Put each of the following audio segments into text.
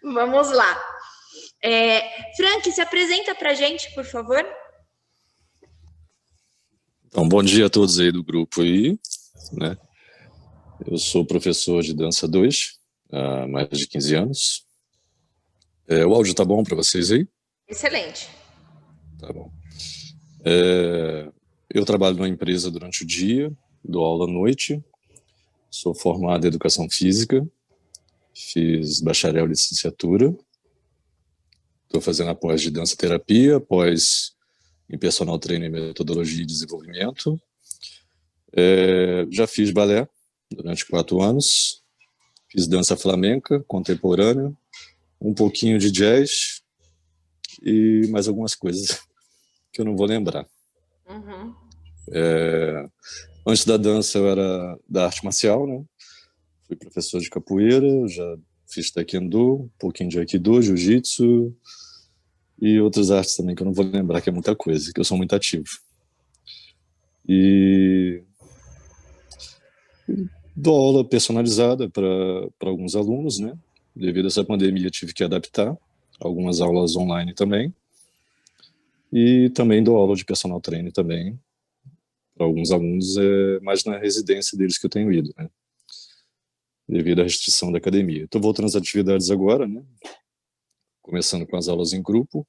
Vamos lá. Frank, se apresenta para a gente, por favor. Então, bom dia a todos aí do grupo aí, né? Eu sou professor de dança 2 há mais de 15 anos. O áudio tá bom para vocês aí? Excelente. Tá bom. Eu trabalho numa empresa durante o dia, dou aula à noite, sou formado em educação física, fiz bacharel e licenciatura, estou fazendo a pós de dança terapia, pós em personal training, metodologia e desenvolvimento. Já fiz balé durante 4 anos, fiz dança flamenca, contemporânea, um pouquinho de jazz e mais algumas coisas que eu não vou lembrar. Uhum. Antes da dança eu era da arte marcial, né? Fui professor de capoeira, já fiz taekwondo, um pouquinho de aikido, jiu-jitsu e outras artes também que eu não vou lembrar, que é muita coisa, que eu sou muito ativo. E dou aula personalizada para alguns alunos, né? Devido a essa pandemia tive que adaptar algumas aulas online também. E também dou aula de personal training também para alguns alunos, mais na residência deles que eu tenho ido, né? Devido à restrição da academia. Estou voltando às atividades agora, né? Começando com as aulas em grupo,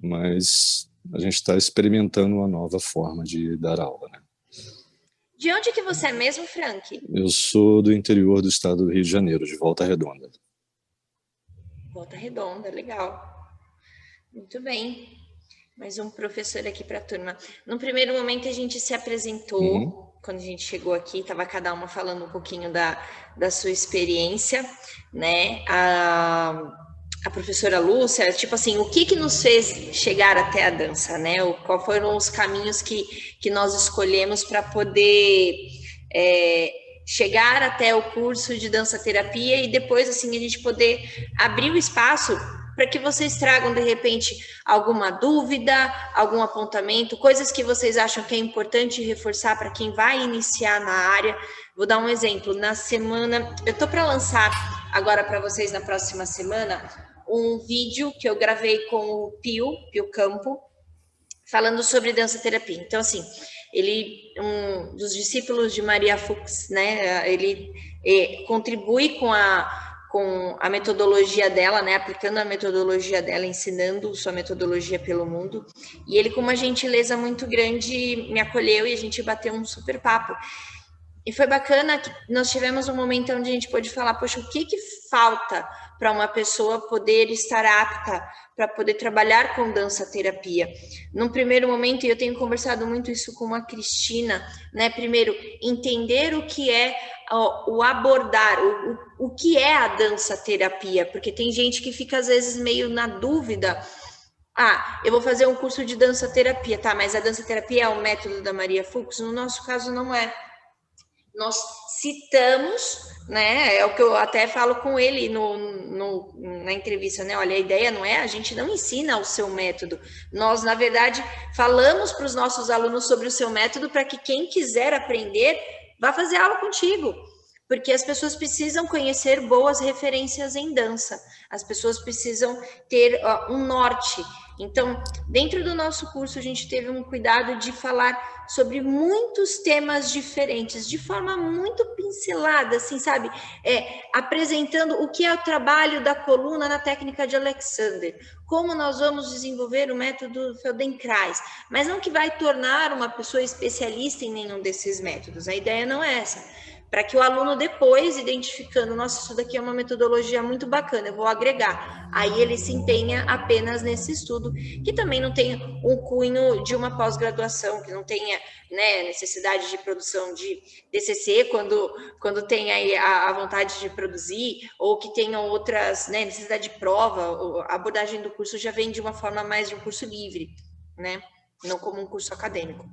mas a gente está experimentando uma nova forma de dar aula, né? De onde que você é mesmo, Frank? Eu sou do interior do estado do Rio de Janeiro, de Volta Redonda. Volta Redonda, legal. Muito bem. Mais um professor aqui para a turma. No primeiro momento a gente se apresentou, quando a gente chegou aqui, estava cada uma falando um pouquinho da sua experiência, né? A professora Lúcia, tipo assim, o que nos fez chegar até a dança, né? Qual foram os caminhos que nós escolhemos para poder chegar até o curso de dança terapia e depois, assim, a gente poder abrir o espaço para que vocês tragam, de repente, alguma dúvida, algum apontamento, coisas que vocês acham que é importante reforçar para quem vai iniciar na área. Vou dar um exemplo. Na semana, eu estou para lançar agora para vocês na próxima semana um vídeo que eu gravei com o Pio Campo, falando sobre dança terapia. Então, assim, ele, um dos discípulos de Maria Fuchs, né, ele contribui com a metodologia dela, né, aplicando a metodologia dela, ensinando sua metodologia pelo mundo. E ele, com uma gentileza muito grande, me acolheu e a gente bateu um super papo. E foi bacana que nós tivemos um momento onde a gente pôde falar, poxa, o que falta para uma pessoa poder estar apta para poder trabalhar com dança terapia? Num primeiro momento, e eu tenho conversado muito isso com a Cristina, né? Primeiro, entender o que é o abordar, o que é a dança terapia, porque tem gente que fica às vezes meio na dúvida. Eu vou fazer um curso de dança terapia, tá? Mas a dança terapia é o método da Maria Fuchs? No nosso caso, não é. Nós citamos, né? É o que eu até falo com ele na entrevista, né? Olha, a ideia não é, a gente não ensina o seu método. Nós, na verdade, falamos para os nossos alunos sobre o seu método para que quem quiser aprender vá fazer aula contigo. Porque as pessoas precisam conhecer boas referências em dança. As pessoas precisam ter um norte. Então, dentro do nosso curso, a gente teve um cuidado de falar sobre muitos temas diferentes, de forma muito pincelada, assim, sabe? Apresentando o que é o trabalho da coluna na técnica de Alexander, como nós vamos desenvolver o método Feldenkrais, mas não que vai tornar uma pessoa especialista em nenhum desses métodos. A ideia não é essa. Para que o aluno depois, identificando, nossa, isso daqui é uma metodologia muito bacana, eu vou agregar. Aí ele se empenha apenas nesse estudo, que também não tem um cunho de uma pós-graduação, que não tenha, né, necessidade de produção de TCC quando tem aí a vontade de produzir, ou que tenham outras, né, necessidade de prova. A abordagem do curso já vem de uma forma mais de um curso livre, né, não como um curso acadêmico.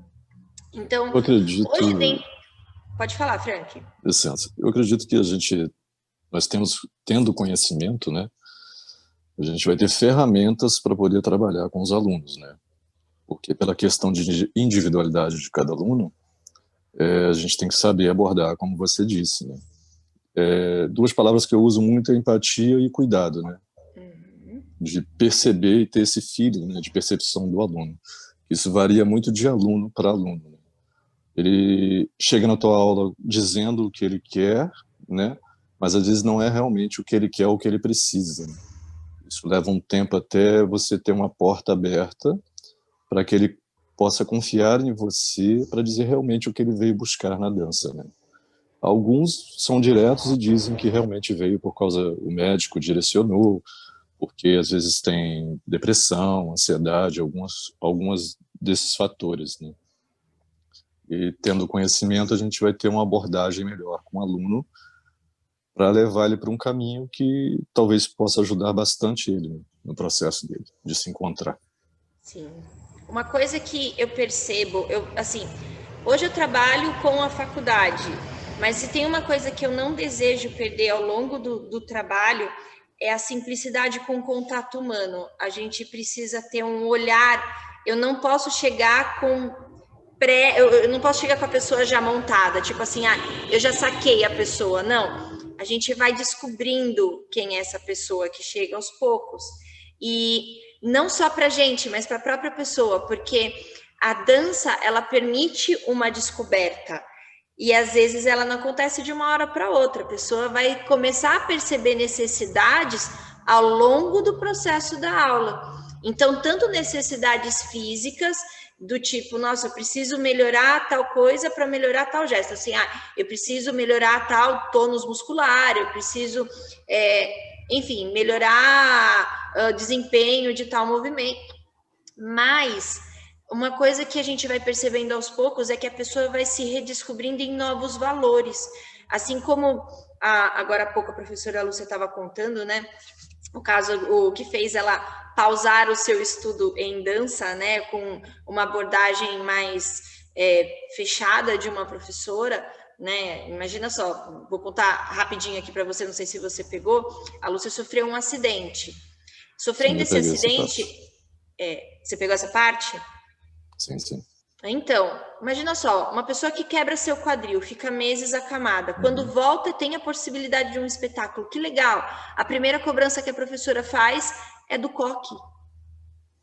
Então, Eu acredito... hoje dentro... Pode falar, Frank. Licença. Eu acredito que nós tendo conhecimento, né, a gente vai ter ferramentas para poder trabalhar com os alunos, né? Porque pela questão de individualidade de cada aluno, a gente tem que saber abordar, como você disse, né? Duas palavras que eu uso muito é empatia e cuidado, né? De perceber e ter esse feeling, né, de percepção do aluno. Isso varia muito de aluno para aluno, né? Ele chega na tua aula dizendo o que ele quer, né? Mas às vezes não é realmente o que ele quer ou o que ele precisa, né? Isso leva um tempo até você ter uma porta aberta para que ele possa confiar em você para dizer realmente o que ele veio buscar na dança, né? Alguns são diretos e dizem que realmente veio por causa o médico direcionou, porque às vezes tem depressão, ansiedade, algumas desses fatores, né? E tendo conhecimento, a gente vai ter uma abordagem melhor com o aluno para levar ele para um caminho que talvez possa ajudar bastante ele no processo dele, de se encontrar. Sim. Uma coisa que eu percebo, assim, hoje eu trabalho com a faculdade, mas se tem uma coisa que eu não desejo perder ao longo do trabalho, é a simplicidade com o contato humano. A gente precisa ter um olhar, eu não posso chegar com eu não posso chegar com a pessoa já montada, tipo assim, eu já saquei a pessoa. Não, a gente vai descobrindo quem é essa pessoa que chega aos poucos. E não só para gente, mas para a própria pessoa, porque a dança, ela permite uma descoberta. E às vezes ela não acontece de uma hora para outra. A pessoa vai começar a perceber necessidades ao longo do processo da aula. Então, tanto necessidades físicas, do tipo, nossa, eu preciso melhorar tal coisa para melhorar tal gesto. Assim, eu preciso melhorar tal tônus muscular, eu preciso, enfim, melhorar desempenho de tal movimento. Mas uma coisa que a gente vai percebendo aos poucos é que a pessoa vai se redescobrindo em novos valores. Assim como agora há pouco a professora Lúcia estava contando, né? O caso, o que fez ela pausar o seu estudo em dança, né, com uma abordagem mais fechada de uma professora, né? Imagina só, vou contar rapidinho aqui para você, não sei se você pegou. A Lúcia sofreu um acidente. Sim, Sofrendo eu esse peguei essa acidente, parte. você pegou essa parte? Sim, sim. Então, imagina só, uma pessoa que quebra seu quadril, fica meses acamada, quando volta tem a possibilidade de um espetáculo, que legal. A primeira cobrança que a professora faz é do coque.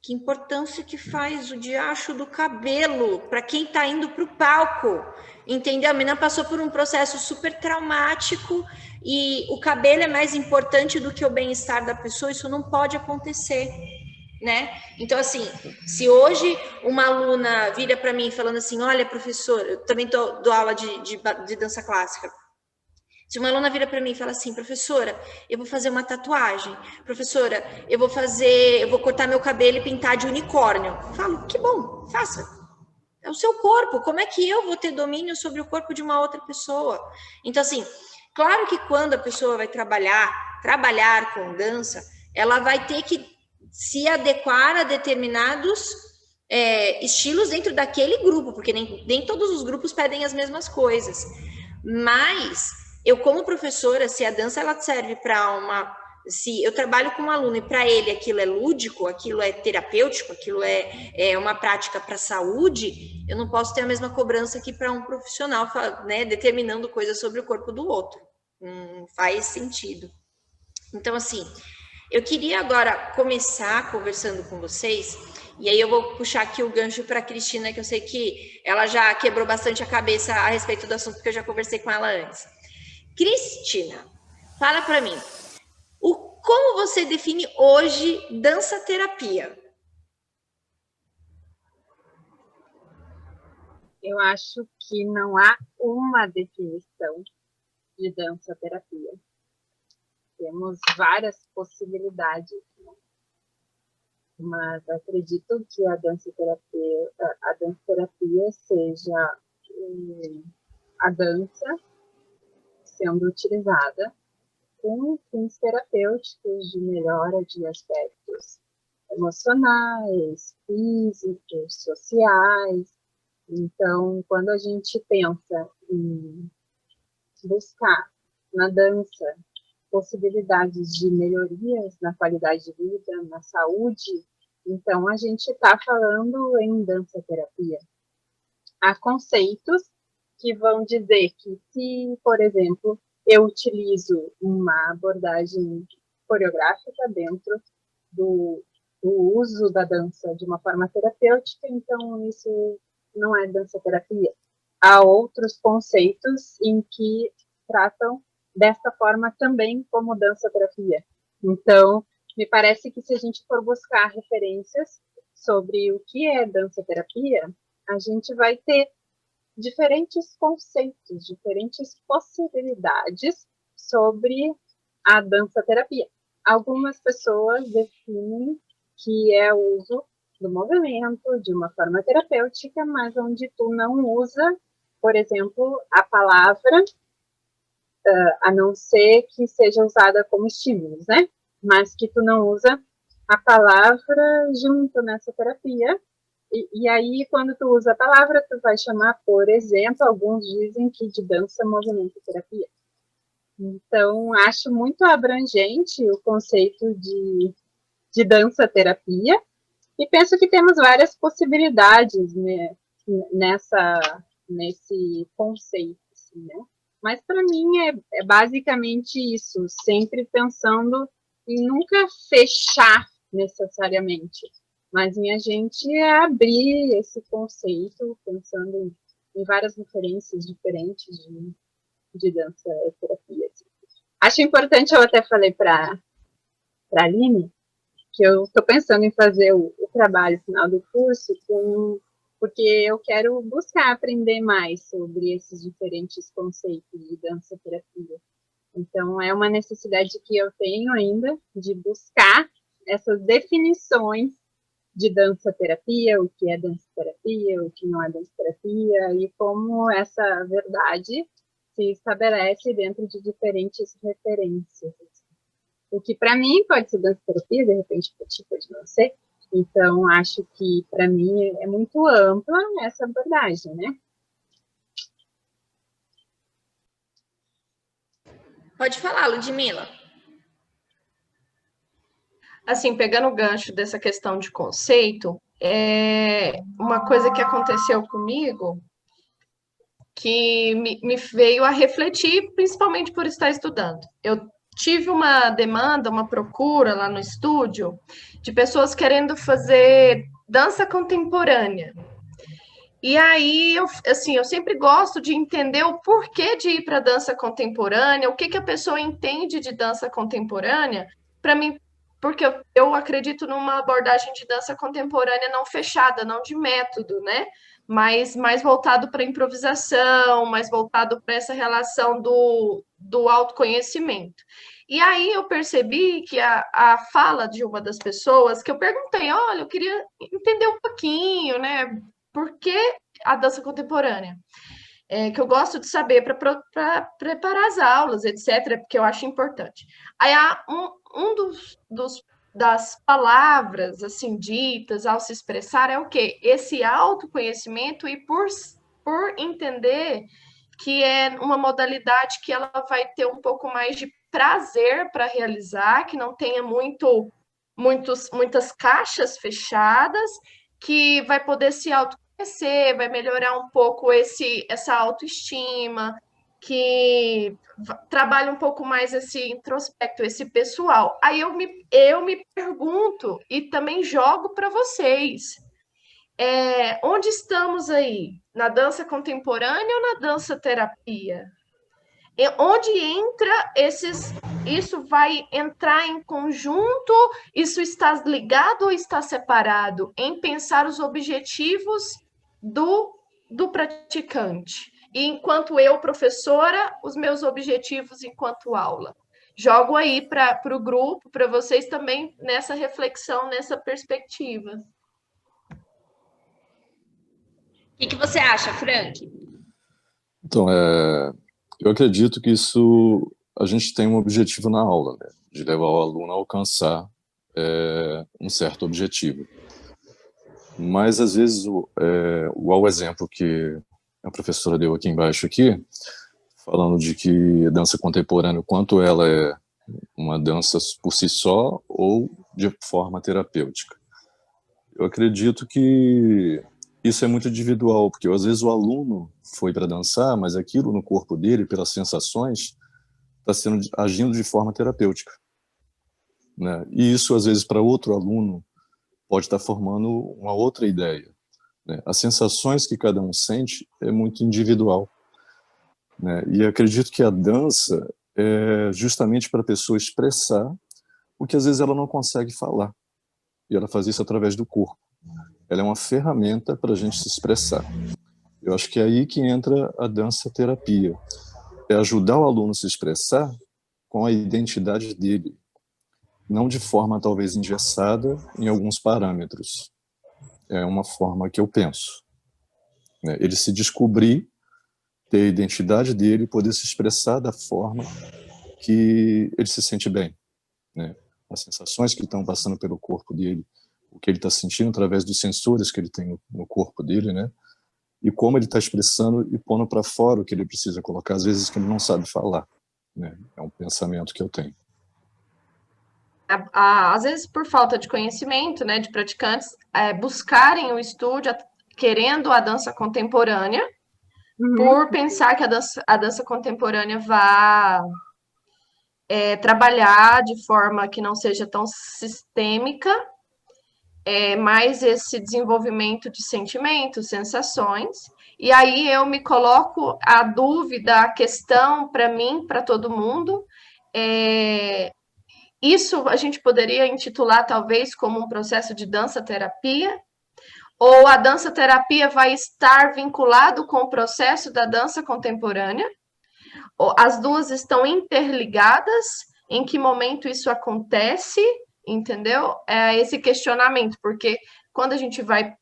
Que importância que faz o diacho do cabelo para quem está indo para o palco, entendeu? A menina passou por um processo super traumático e o cabelo é mais importante do que o bem-estar da pessoa, isso não pode acontecer, né? Então, assim, se hoje uma aluna vira para mim falando assim, olha, professor, eu também dou aula de dança clássica, se uma aluna vira para mim e fala assim, professora, eu vou fazer uma tatuagem, professora, eu vou cortar meu cabelo e pintar de unicórnio. Eu falo, que bom, faça. É o seu corpo, como é que eu vou ter domínio sobre o corpo de uma outra pessoa? Então, assim, claro que quando a pessoa vai trabalhar com dança, ela vai ter que se adequar a determinados estilos dentro daquele grupo, porque nem todos os grupos pedem as mesmas coisas. Mas eu, como professora, se a dança ela serve para se eu trabalho com um aluno e para ele aquilo é lúdico, aquilo é terapêutico, aquilo é uma prática para a saúde, eu não posso ter a mesma cobrança que para um profissional, né, determinando coisas sobre o corpo do outro. Não faz sentido. Então, assim, eu queria agora começar conversando com vocês, e aí eu vou puxar aqui o gancho para a Cristina, que eu sei que ela já quebrou bastante a cabeça a respeito do assunto, porque eu já conversei com ela antes. Cristina, fala para mim, como você define hoje dança-terapia? Eu acho que não há uma definição de dança-terapia. Temos várias possibilidades, mas acredito que a dança-terapia seja a dança sendo utilizada com fins terapêuticos de melhora de aspectos emocionais, físicos, sociais. Então, quando a gente pensa em buscar na dança possibilidades de melhorias na qualidade de vida, na saúde, então a gente está falando em dança-terapia. Há conceitos que vão dizer que se, por exemplo, eu utilizo uma abordagem coreográfica dentro do uso da dança de uma forma terapêutica, então isso não é dança-terapia. Há outros conceitos em que tratam dessa forma também como dança-terapia. Então, me parece que se a gente for buscar referências sobre o que é dança-terapia, a gente vai ter diferentes conceitos, diferentes possibilidades sobre a dança-terapia. Algumas pessoas definem que é o uso do movimento de uma forma terapêutica, mas onde tu não usa, por exemplo, a palavra, a não ser que seja usada como estímulos, né? Mas que tu não usa a palavra junto nessa terapia. E aí, quando tu usa a palavra, tu vai chamar, por exemplo, alguns dizem que de dança, movimento e terapia. Então, acho muito abrangente o conceito de dança-terapia, e penso que temos várias possibilidades, né, nesse conceito, assim, né? Mas para mim é basicamente isso, sempre pensando em nunca fechar necessariamente, mas em a gente abrir esse conceito, pensando em várias referências diferentes de dança-terapia. Assim. Acho importante, eu até falei para a Aline, que eu estou pensando em fazer o trabalho final do curso porque eu quero buscar aprender mais sobre esses diferentes conceitos de dança-terapia. Então, é uma necessidade que eu tenho ainda de buscar essas definições de dança-terapia, o que é dança-terapia, o que não é dança-terapia, e como essa verdade se estabelece dentro de diferentes referências. O que para mim pode ser dança-terapia, de repente para ti pode não ser. Então, acho que para mim é muito ampla essa abordagem, né? Pode falar, Ludmila. Assim, pegando o gancho dessa questão de conceito, uma coisa que aconteceu comigo que me veio a refletir, principalmente por estar estudando. Eu tive uma demanda, uma procura lá no estúdio de pessoas querendo fazer dança contemporânea. E aí, eu sempre gosto de entender o porquê de ir para dança contemporânea, o que a pessoa entende de dança contemporânea, para mim, porque eu acredito numa abordagem de dança contemporânea não fechada, não de método, né? Mas mais voltado para improvisação, mais voltado para essa relação do autoconhecimento. E aí eu percebi que a fala de uma das pessoas, que eu perguntei, olha, eu queria entender um pouquinho, né? Por que a dança contemporânea? Que eu gosto de saber para preparar as aulas, etc., porque eu acho importante. Aí há das palavras assim ditas ao se expressar é o quê? Esse autoconhecimento e por entender que é uma modalidade que ela vai ter um pouco mais de prazer para realizar, que não tenha muitas caixas fechadas, que vai poder se autoconhecer, vai melhorar um pouco essa autoestima, que trabalha um pouco mais esse introspecto, esse pessoal. Aí eu me pergunto e também jogo para vocês. Onde estamos aí? Na dança contemporânea ou na dança terapia? Onde entra isso vai entrar em conjunto? Isso está ligado ou está separado? Em pensar os objetivos do praticante. E enquanto eu, professora, os meus objetivos enquanto aula. Jogo aí para o grupo, para vocês também nessa reflexão, nessa perspectiva. O que você acha, Frank? Então, eu acredito que isso a gente tem um objetivo na aula, né? De levar o aluno a alcançar um certo objetivo. Mas, às vezes, igual o exemplo que a professora deu aqui embaixo, falando de que a dança contemporânea, quanto ela é uma dança por si só ou de forma terapêutica. Eu acredito que isso é muito individual, porque às vezes o aluno foi para dançar, mas aquilo no corpo dele, pelas sensações, está agindo de forma terapêutica, né? E isso, às vezes, para outro aluno, pode estar formando uma outra ideia, né? As sensações que cada um sente é muito individual, né? E acredito que a dança é justamente para a pessoa expressar o que às vezes ela não consegue falar, e ela faz isso através do corpo. Ela é uma ferramenta para a gente se expressar. Eu acho que é aí que entra a dança terapia, é ajudar o aluno a se expressar com a identidade dele, não de forma talvez engessada em alguns parâmetros. É uma forma que eu penso, né? Ele se descobrir, ter a identidade dele, poder se expressar da forma que ele se sente bem, né? As sensações que estão passando pelo corpo dele, o que ele está sentindo através dos sensores que ele tem no corpo dele, né? E como ele está expressando e pondo para fora o que ele precisa colocar, às vezes que ele não sabe falar, né? É um pensamento que eu tenho. Às vezes, por falta de conhecimento, né, de praticantes, buscarem o estúdio querendo a dança contemporânea, por pensar que a dança contemporânea vai trabalhar de forma que não seja tão sistêmica, mais esse desenvolvimento de sentimentos, sensações. E aí eu me coloco a dúvida, a questão para mim, para todo mundo, isso a gente poderia intitular talvez como um processo de dança-terapia, ou a dança-terapia vai estar vinculado com o processo da dança contemporânea, ou as duas estão interligadas, em que momento isso acontece, entendeu? É esse questionamento, porque quando a gente vai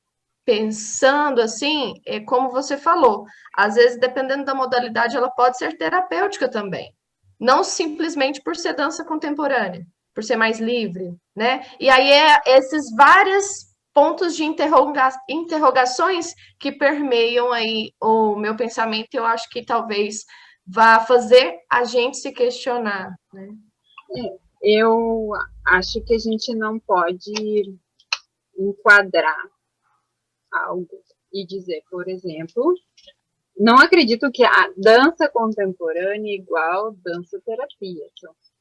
pensando assim, como você falou, às vezes, dependendo da modalidade, ela pode ser terapêutica também. Não simplesmente por ser dança contemporânea, por ser mais livre, né? E aí esses vários pontos de interrogações que permeiam aí o meu pensamento, eu acho que talvez vá fazer a gente se questionar, né? Eu acho que a gente não pode enquadrar algo e dizer, por exemplo, não acredito que a dança contemporânea é igual dança-terapia,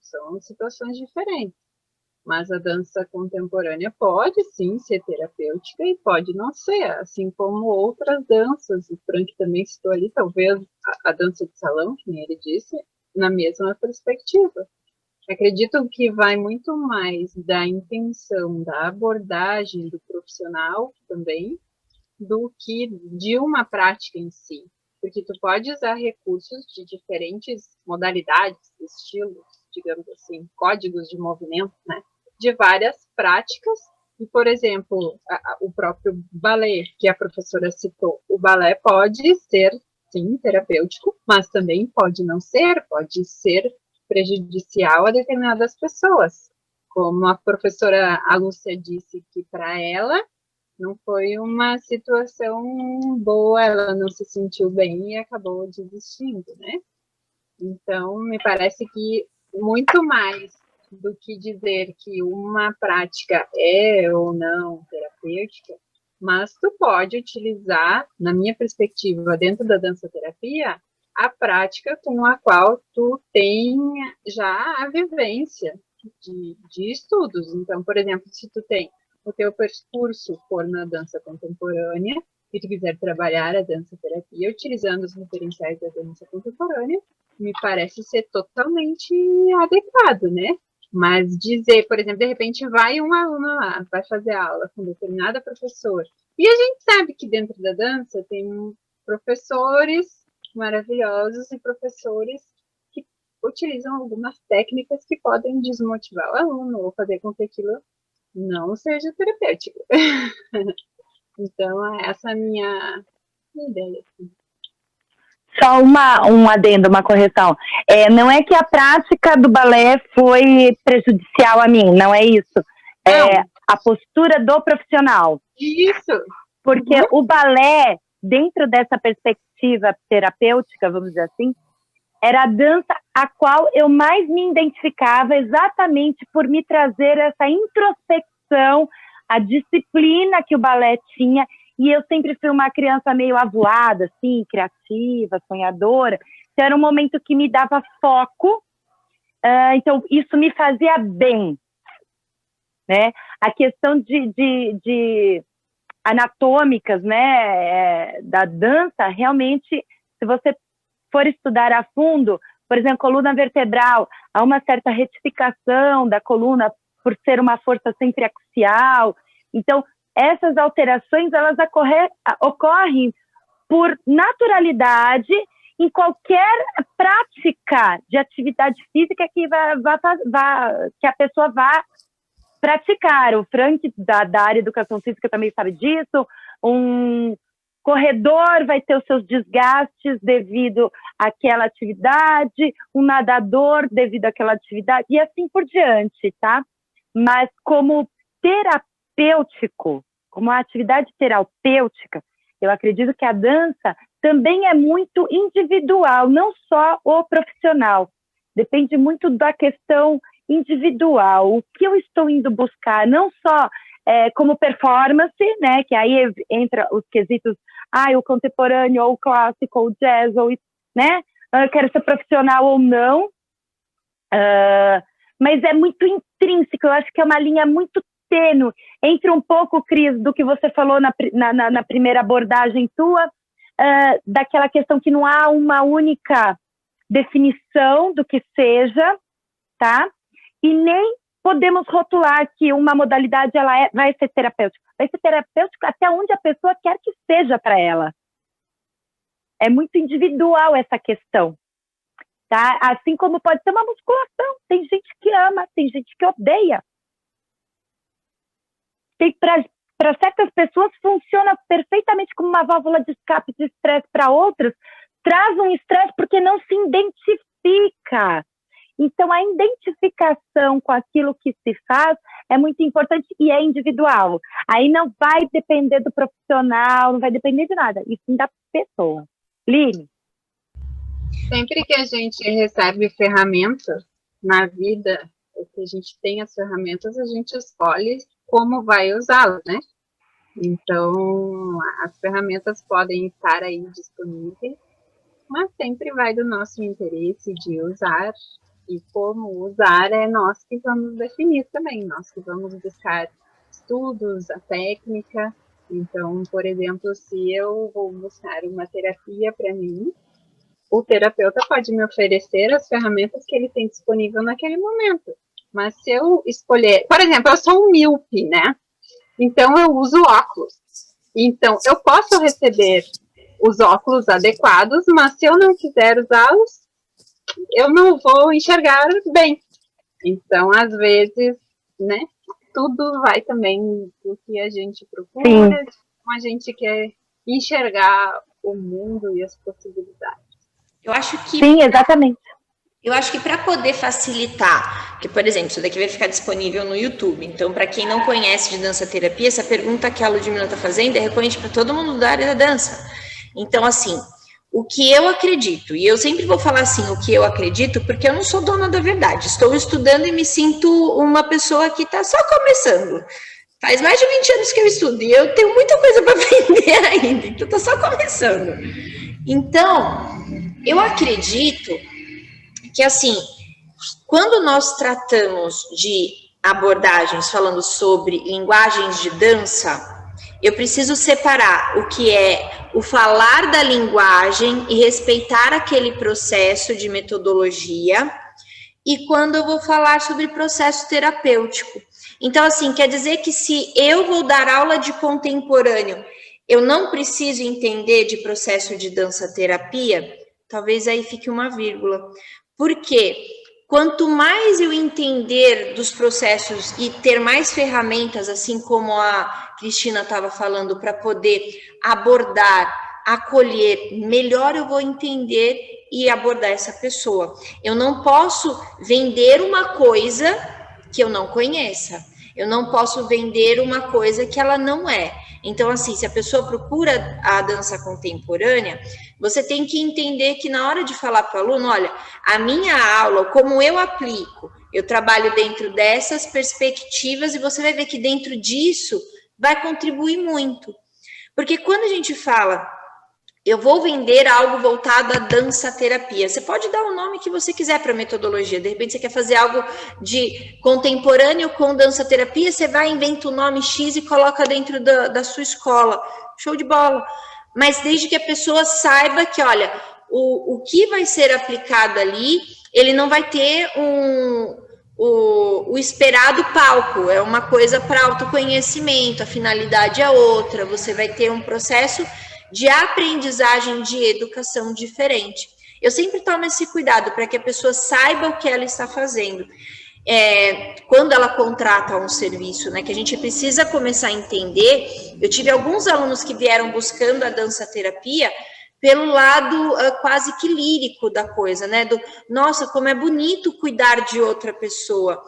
são situações diferentes, mas a dança contemporânea pode sim ser terapêutica e pode não ser, assim como outras danças, o Frank também citou ali, talvez a dança de salão, que nem ele disse, na mesma perspectiva. Acredito que vai muito mais da intenção, da abordagem do profissional também, do que de uma prática em si. Porque tu pode usar recursos de diferentes modalidades, estilos, digamos assim, códigos de movimento, né? De várias práticas. E, por exemplo, o próprio balé, que a professora citou, o balé pode ser, sim, terapêutico, mas também pode não ser, pode ser prejudicial a determinadas pessoas. Como a professora Lúcia disse que para ela não foi uma situação boa, ela não se sentiu bem e acabou desistindo, né? Então, me parece que muito mais do que dizer que uma prática é ou não terapêutica, mas tu pode utilizar, na minha perspectiva, dentro da dança-terapia, a prática com a qual tu tem já a vivência de estudos. Então, por exemplo, se tu tem o teu percurso for na dança contemporânea e tu quiser trabalhar a dança-terapia utilizando os referenciais da dança contemporânea, me parece ser totalmente adequado, né? Mas dizer, por exemplo, de repente vai um aluno lá, vai fazer aula com determinada professora, e a gente sabe que dentro da dança tem professores maravilhosos e professores que utilizam algumas técnicas que podem desmotivar o aluno ou fazer com que aquilo não seja terapêutico. Então, essa é a minha ideia. Só um adendo, uma correção. Não é que a prática do balé foi prejudicial a mim, não é isso. A postura do profissional. Isso. Porque o balé, dentro dessa perspectiva terapêutica, vamos dizer assim, era a dança a qual eu mais me identificava exatamente por me trazer essa introspecção, a disciplina que o balé tinha. E eu sempre fui uma criança meio avoada, assim, criativa, sonhadora. Então, era um momento que me dava foco Então, isso me fazia bem, né? A questão de anatômicas, né, da dança, realmente, se você for estudar a fundo, por exemplo, coluna vertebral, há uma certa retificação da coluna por ser uma força sempre axial. Então, essas alterações, elas ocorrem por naturalidade em qualquer prática de atividade física que que a pessoa vá praticar. O Frank, da área de educação física, também sabe disso. Um corredor vai ter os seus desgastes devido àquela atividade, um nadador devido àquela atividade, e assim por diante, tá? Mas como terapêutico, como a atividade terapêutica, eu acredito que a dança também é muito individual, não só o profissional. Depende muito da questão individual, o que eu estou indo buscar, não só como performance, né, que aí entra os quesitos, o contemporâneo, ou o clássico, ou o jazz, ou, né, eu quero ser profissional ou não, mas é muito intrínseco, eu acho que é uma linha muito tênue, entre um pouco, Cris, do que você falou na primeira abordagem tua, daquela questão que não há uma única definição do que seja, tá? E nem podemos rotular que uma modalidade vai ser terapêutica. Vai ser terapêutica até onde a pessoa quer que seja para ela. É muito individual essa questão, tá? Assim como pode ser uma musculação. Tem gente que ama, tem gente que odeia. Para certas pessoas funciona perfeitamente como uma válvula de escape de estresse, para outras traz um estresse porque não se identifica. Então, a identificação com aquilo que se faz é muito importante e é individual. Aí não vai depender do profissional, não vai depender de nada, e sim da pessoa. Line? Sempre que a gente recebe ferramentas na vida, ou que a gente tem as ferramentas, a gente escolhe como vai usá-las, né? Então, as ferramentas podem estar aí disponíveis, mas sempre vai do nosso interesse de usar. E como usar é nós que vamos definir também, nós que vamos buscar estudos, a técnica. Então, por exemplo, se eu vou buscar uma terapia para mim, o terapeuta pode me oferecer as ferramentas que ele tem disponível naquele momento. Mas se eu escolher, por exemplo, eu sou um míope, né? Então eu uso óculos. Então eu posso receber os óculos adequados, mas se eu não quiser usá-los, eu não vou enxergar bem. Então, às vezes, né, tudo vai também do que a gente procura, como a gente quer enxergar o mundo e as possibilidades. Eu acho que... Sim, exatamente. Eu acho que para poder facilitar, que, por exemplo, isso daqui vai ficar disponível no YouTube, então, para quem não conhece de dança terapia, essa pergunta que a Ludmila está fazendo é recorrente para todo mundo da área da dança. Então, assim, o que eu acredito, e eu sempre vou falar assim, o que eu acredito, porque eu não sou dona da verdade, estou estudando e me sinto uma pessoa que está só começando. Faz mais de 20 anos que eu estudo e eu tenho muita coisa para aprender ainda, então estou só começando. Então, eu acredito que, assim, quando nós tratamos de abordagens falando sobre linguagens de dança, eu preciso separar o que é o falar da linguagem e respeitar aquele processo de metodologia, e quando eu vou falar sobre processo terapêutico. Então, assim, quer dizer que se eu vou dar aula de contemporâneo, eu não preciso entender de processo de dança-terapia? Talvez aí fique uma vírgula. Por quê? Quanto mais eu entender dos processos e ter mais ferramentas, assim como a Cristina estava falando, para poder abordar, acolher, melhor eu vou entender e abordar essa pessoa. Eu não posso vender uma coisa que eu não conheça. Eu não posso vender uma coisa que ela não é. Então, assim, se a pessoa procura a dança contemporânea, você tem que entender que na hora de falar para o aluno, olha, a minha aula, como eu aplico, eu trabalho dentro dessas perspectivas e você vai ver que dentro disso vai contribuir muito. Porque quando a gente fala eu vou vender algo voltado à dança-terapia. Você pode dar o nome que você quiser para a metodologia. De repente, você quer fazer algo de contemporâneo com dança-terapia, você vai, inventa o nome X e coloca dentro da sua escola. Show de bola. Mas desde que a pessoa saiba que, olha, o que vai ser aplicado ali, ele não vai ter o esperado palco. É uma coisa para autoconhecimento, a finalidade é outra. Você vai ter um processo de aprendizagem de educação diferente. Eu sempre tomo esse cuidado para que a pessoa saiba o que ela está fazendo. Quando ela contrata um serviço, né, que a gente precisa começar a entender. Eu tive alguns alunos que vieram buscando a dança-terapia pelo lado quase que lírico da coisa, né, nossa, como é bonito cuidar de outra pessoa.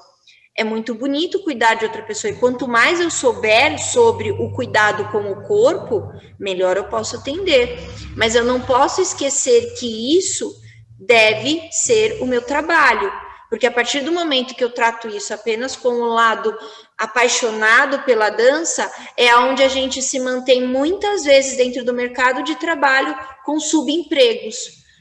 É muito bonito cuidar de outra pessoa, e quanto mais eu souber sobre o cuidado com o corpo, melhor eu posso atender. Mas eu não posso esquecer que isso deve ser o meu trabalho, porque a partir do momento que eu trato isso apenas com o lado apaixonado pela dança, é onde a gente se mantém muitas vezes dentro do mercado de trabalho com subempregos.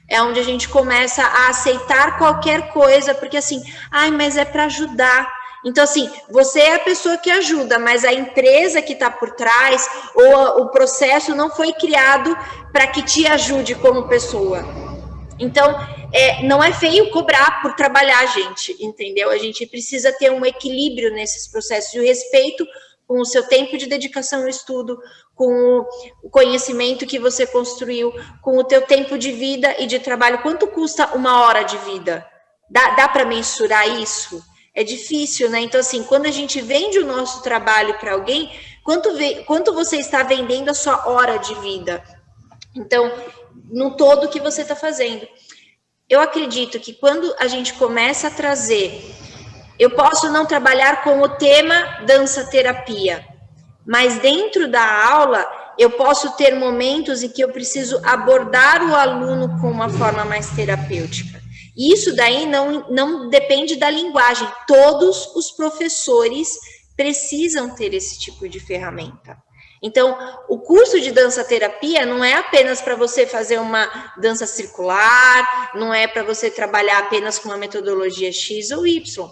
É onde a gente começa a aceitar qualquer coisa, porque assim, mas é para ajudar. Então, assim, você é a pessoa que ajuda, mas a empresa que está por trás, ou o processo não foi criado para que te ajude como pessoa. Então, não é feio cobrar por trabalhar, gente, entendeu? A gente precisa ter um equilíbrio nesses processos, e o respeito com o seu tempo de dedicação ao estudo, com o conhecimento que você construiu, com o teu tempo de vida e de trabalho. Quanto custa 1 hora de vida? Dá para mensurar isso? É difícil, né? Então, assim, quando a gente vende o nosso trabalho para alguém, quanto você está vendendo a sua hora de vida? Então, no todo que você está fazendo. Eu acredito que quando a gente começa a trazer, eu posso não trabalhar com o tema dança-terapia, mas dentro da aula, eu posso ter momentos em que eu preciso abordar o aluno com uma forma mais terapêutica. E isso daí não depende da linguagem. Todos os professores precisam ter esse tipo de ferramenta. Então, o curso de dança-terapia não é apenas para você fazer uma dança circular, não é para você trabalhar apenas com uma metodologia X ou Y.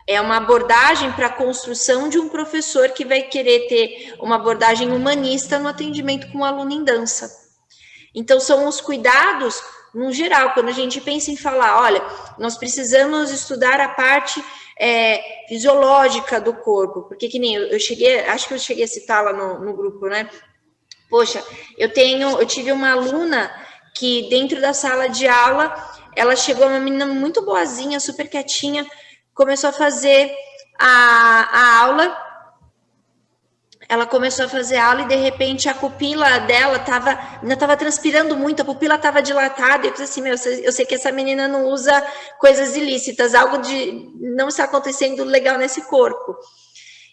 É uma abordagem para a construção de um professor que vai querer ter uma abordagem humanista no atendimento com o aluno em dança. Então, são os cuidados, no geral, quando a gente pensa em falar, olha, nós precisamos estudar a parte fisiológica do corpo, porque que nem eu cheguei, acho que eu cheguei a citar lá no grupo, né? Poxa, eu tive uma aluna que dentro da sala de aula, ela chegou, uma menina muito boazinha, super quietinha, começou a fazer a aula, ela começou a fazer aula e de repente a pupila dela estava transpirando muito, a pupila estava dilatada, e eu pensei assim, eu sei que essa menina não usa coisas ilícitas, algo de não está acontecendo legal nesse corpo.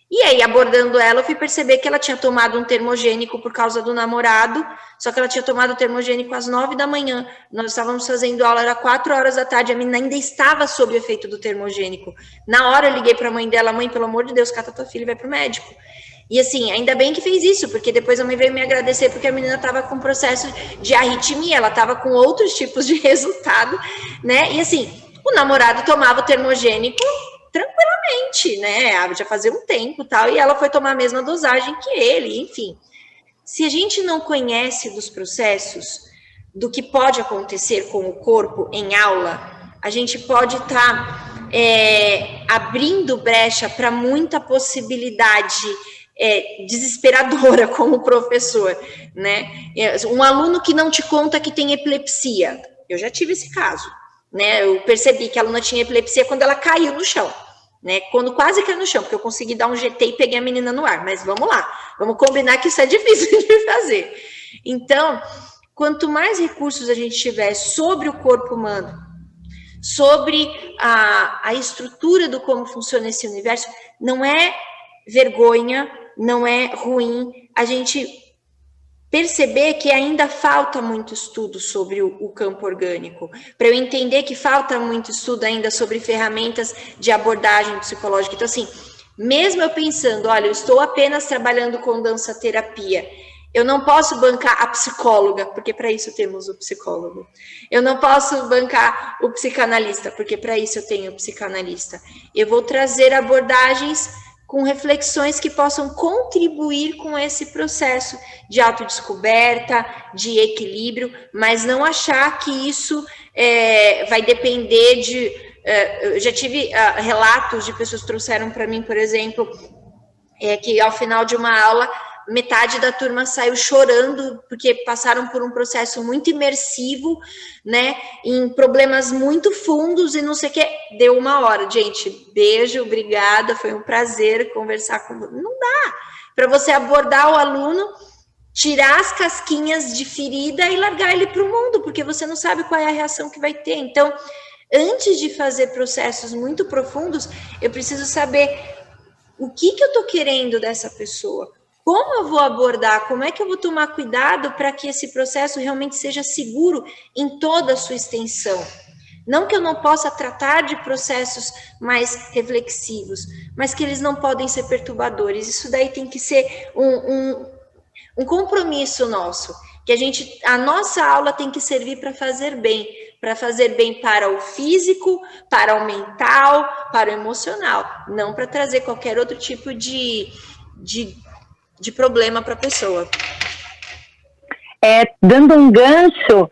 E aí, abordando ela, eu fui perceber que ela tinha tomado um termogênico por causa do namorado, só que ela tinha tomado o termogênico às 9 da manhã, nós estávamos fazendo aula, era 4 horas da tarde, a menina ainda estava sob o efeito do termogênico. Na hora eu liguei para a mãe dela, mãe, pelo amor de Deus, cata tua filha e vai pro médico. E assim, ainda bem que fez isso, porque depois a mãe veio me agradecer, porque a menina estava com processo de arritmia, ela estava com outros tipos de resultado, né? E assim, o namorado tomava o termogênico tranquilamente, né? Já fazia um tempo e tal, e ela foi tomar a mesma dosagem que ele, enfim. Se a gente não conhece dos processos, do que pode acontecer com o corpo em aula, a gente pode estar abrindo brecha para muita possibilidade desesperadora como professor, né? Um aluno que não te conta que tem epilepsia, eu já tive esse caso, né? Eu percebi que a aluna tinha epilepsia quando ela caiu no chão, né? Quando quase caiu no chão, porque eu consegui dar um GT e peguei a menina no ar, mas vamos lá, vamos combinar que isso é difícil de fazer. Então, quanto mais recursos a gente tiver sobre o corpo humano, sobre a estrutura do como funciona esse universo, não é vergonha, não é ruim a gente perceber que ainda falta muito estudo sobre o campo orgânico, para eu entender que falta muito estudo ainda sobre ferramentas de abordagem psicológica. Então, assim, mesmo eu pensando, olha, eu estou apenas trabalhando com dança-terapia, Eu não posso bancar a psicóloga, porque para isso temos o psicólogo. Eu não posso bancar o psicanalista, porque para isso eu tenho o psicanalista. Eu vou trazer abordagens com reflexões que possam contribuir com esse processo de autodescoberta, de equilíbrio, mas não achar que isso vai depender de... eu já tive relatos de pessoas que trouxeram para mim, por exemplo, que ao final de uma aula, metade da turma saiu chorando, porque passaram por um processo muito imersivo, né, em problemas muito fundos e não sei o que, deu 1 hora. Gente, beijo, obrigada, foi um prazer conversar com você. Não dá para você abordar o aluno, tirar as casquinhas de ferida e largar ele para o mundo, porque você não sabe qual é a reação que vai ter. Então, antes de fazer processos muito profundos, eu preciso saber o que eu estou querendo dessa pessoa, como eu vou abordar, como é que eu vou tomar cuidado para que esse processo realmente seja seguro em toda a sua extensão. Não que eu não possa tratar de processos mais reflexivos, mas que eles não podem ser perturbadores. Isso daí tem que ser um compromisso nosso, que a nossa aula tem que servir para fazer bem para o físico, para o mental, para o emocional, não para trazer qualquer outro tipo de problema para a pessoa. Dando um gancho,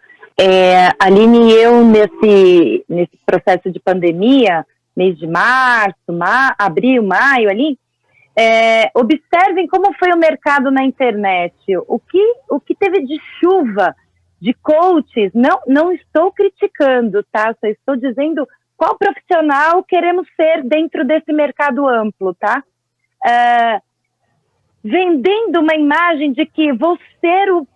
Aline e eu, nesse processo de pandemia, mês de março, abril, maio ali, observem como foi o mercado na internet, o que teve de chuva, de coaches. Não estou criticando, tá? Só estou dizendo qual profissional queremos ser dentro desse mercado amplo, tá? Vendendo uma imagem de que vou ser o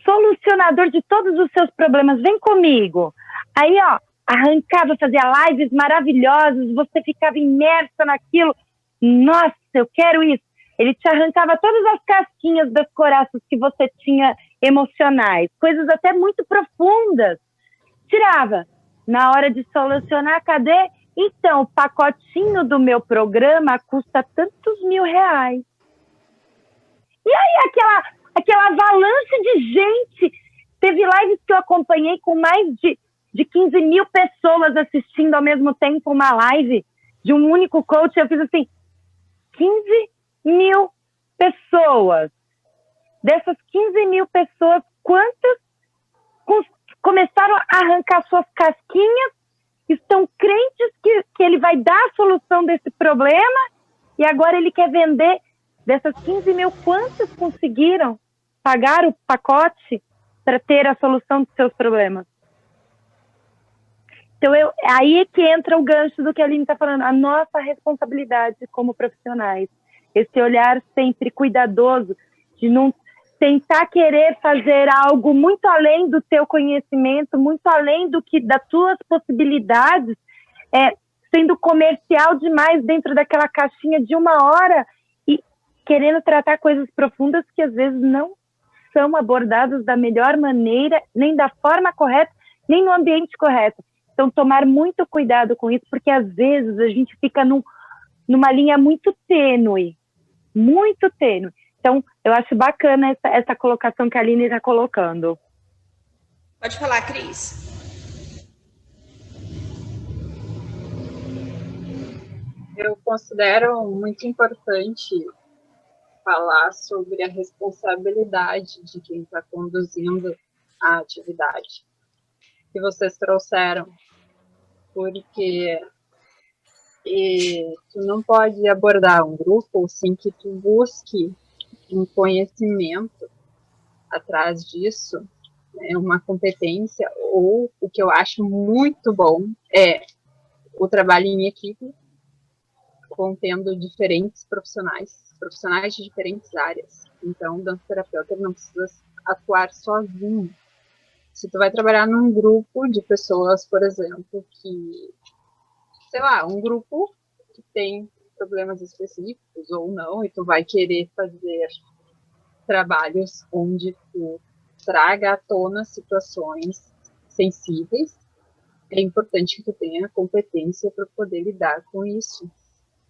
solucionador de todos os seus problemas, vem comigo. Aí, ó, arrancava, fazia lives maravilhosas, você ficava imersa naquilo. Nossa, eu quero isso. Ele te arrancava todas as casquinhas das coraças que você tinha emocionais, coisas até muito profundas. Tirava. Na hora de solucionar, cadê? Então, o pacotinho do meu programa custa tantos R$1.000. E aí, aquela avalanche de gente. Teve lives que eu acompanhei com mais de 15 mil pessoas assistindo ao mesmo tempo uma live de um único coach. Eu fiz assim, 15 mil pessoas. Dessas 15 mil pessoas, quantas começaram a arrancar suas casquinhas, estão crentes que ele vai dar a solução desse problema e agora ele quer vender? Dessas 15 mil, quantos conseguiram pagar o pacote para ter a solução dos seus problemas? Então, aí é que entra o gancho do que a Aline está falando, a nossa responsabilidade como profissionais. Esse olhar sempre cuidadoso de não tentar querer fazer algo muito além do teu conhecimento, muito além das tuas possibilidades, sendo comercial demais dentro daquela caixinha de 1 hora e querendo tratar coisas profundas que às vezes não são abordadas da melhor maneira, nem da forma correta, nem no ambiente correto. Então, tomar muito cuidado com isso, porque às vezes a gente fica numa linha muito tênue. Muito tênue. Então, eu acho bacana essa colocação que a Aline está colocando. Pode falar, Cris. Eu considero muito importante falar sobre a responsabilidade de quem está conduzindo a atividade que vocês trouxeram, porque tu não pode abordar um grupo sem que tu busque um conhecimento atrás disso, né, uma competência, ou o que eu acho muito bom é o trabalho em equipe, contendo diferentes profissionais de diferentes áreas. Então, o dançoterapeuta não precisa atuar sozinho. Se tu vai trabalhar num grupo de pessoas, por exemplo, que, sei lá, um grupo que tem problemas específicos ou não, e tu vai querer fazer trabalhos onde tu traga à tona situações sensíveis, é importante que tu tenha competência para poder lidar com isso,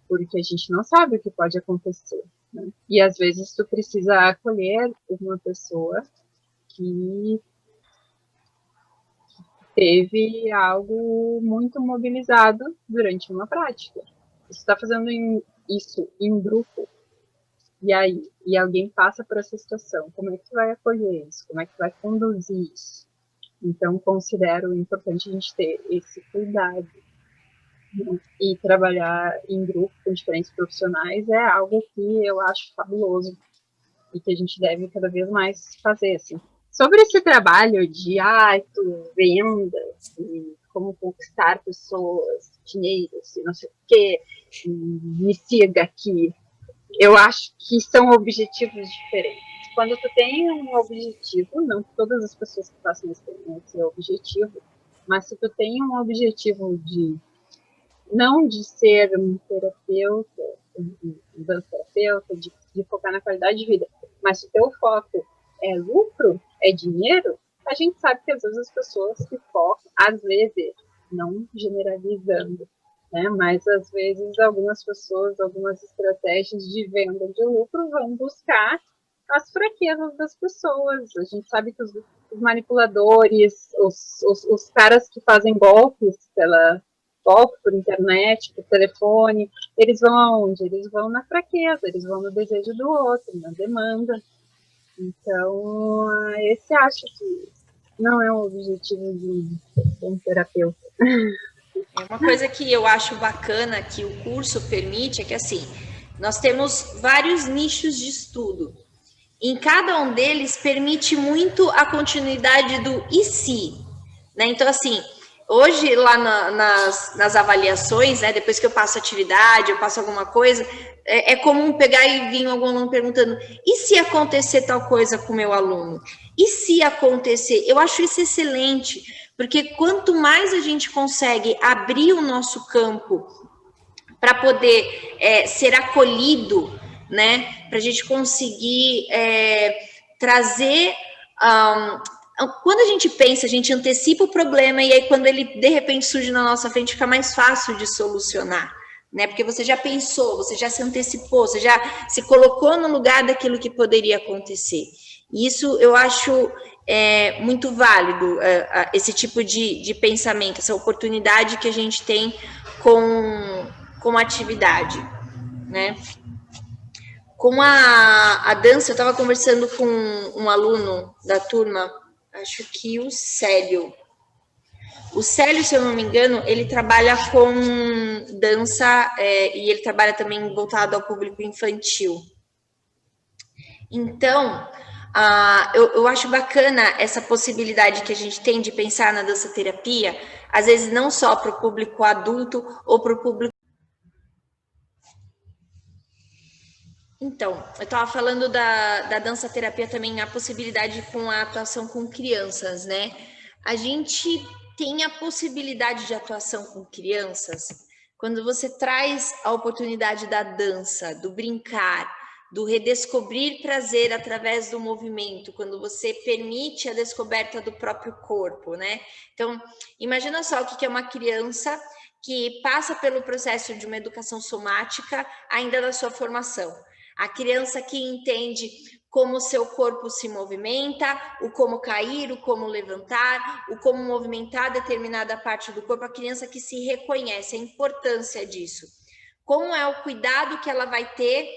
porque a gente não sabe o que pode acontecer. né? E às vezes tu precisa acolher uma pessoa que teve algo muito mobilizado durante uma prática. Você está fazendo isso em grupo, e aí, e alguém passa por essa situação, como é que tu vai acolher isso? Como é que tu vai conduzir isso? Então, considero importante a gente ter esse cuidado, né? E trabalhar em grupo com diferentes profissionais é algo que eu acho fabuloso e que a gente deve cada vez mais fazer, assim. Sobre esse trabalho de vendas e como conquistar pessoas, dinheiro, não sei o quê, me siga aqui. Eu acho que são objetivos diferentes. Quando tu tem um objetivo, não todas as pessoas que passam esse objetivo, mas se tu tem um objetivo de não de ser um terapeuta, um dança-terapeuta, de focar na qualidade de vida, mas se o teu foco é lucro, é dinheiro, a gente sabe que às vezes as pessoas que focam, às vezes, não generalizando, né, mas às vezes algumas pessoas, algumas estratégias de venda de lucro vão buscar as fraquezas das pessoas. A gente sabe que os manipuladores, os caras que fazem golpe por internet, por telefone, eles vão aonde? Eles vão na fraqueza, eles vão no desejo do outro, na demanda. Então, esse acho que não é um objetivo de um terapeuta. Uma coisa que eu acho bacana que o curso permite é que, assim, nós temos vários nichos de estudo. Em cada um deles permite muito a continuidade do e se, né? Então, assim, hoje lá nas avaliações, né, depois que eu passo atividade, eu passo alguma coisa, é comum pegar e vir algum aluno perguntando: e se acontecer tal coisa com o meu aluno? E se acontecer? Eu acho isso excelente, porque quanto mais a gente consegue abrir o nosso campo para poder ser acolhido, né, para a gente conseguir trazer... quando a gente pensa, a gente antecipa o problema e aí quando ele de repente surge na nossa frente fica mais fácil de solucionar, né? Porque você já pensou, você já se antecipou, você já se colocou no lugar daquilo que poderia acontecer. E isso eu acho muito válido, esse tipo de pensamento, essa oportunidade que a gente tem com a atividade, né? Com a dança, eu estava conversando com um aluno da turma, acho que o Célio. O Célio, se eu não me engano, ele trabalha com dança e ele trabalha também voltado ao público infantil. Então, eu acho bacana essa possibilidade que a gente tem de pensar na dança-terapia, às vezes não só para o público adulto ou para o público... Então, eu estava falando da dança-terapia também, a possibilidade com a atuação com crianças, né? A gente tem a possibilidade de atuação com crianças quando você traz a oportunidade da dança, do brincar, do redescobrir prazer através do movimento, quando você permite a descoberta do próprio corpo, né? Então, imagina só o que é uma criança que passa pelo processo de uma educação somática ainda da sua formação. A criança que entende como o seu corpo se movimenta, o como cair, o como levantar, o como movimentar determinada parte do corpo, a criança que se reconhece, a importância disso. Como é o cuidado que ela vai ter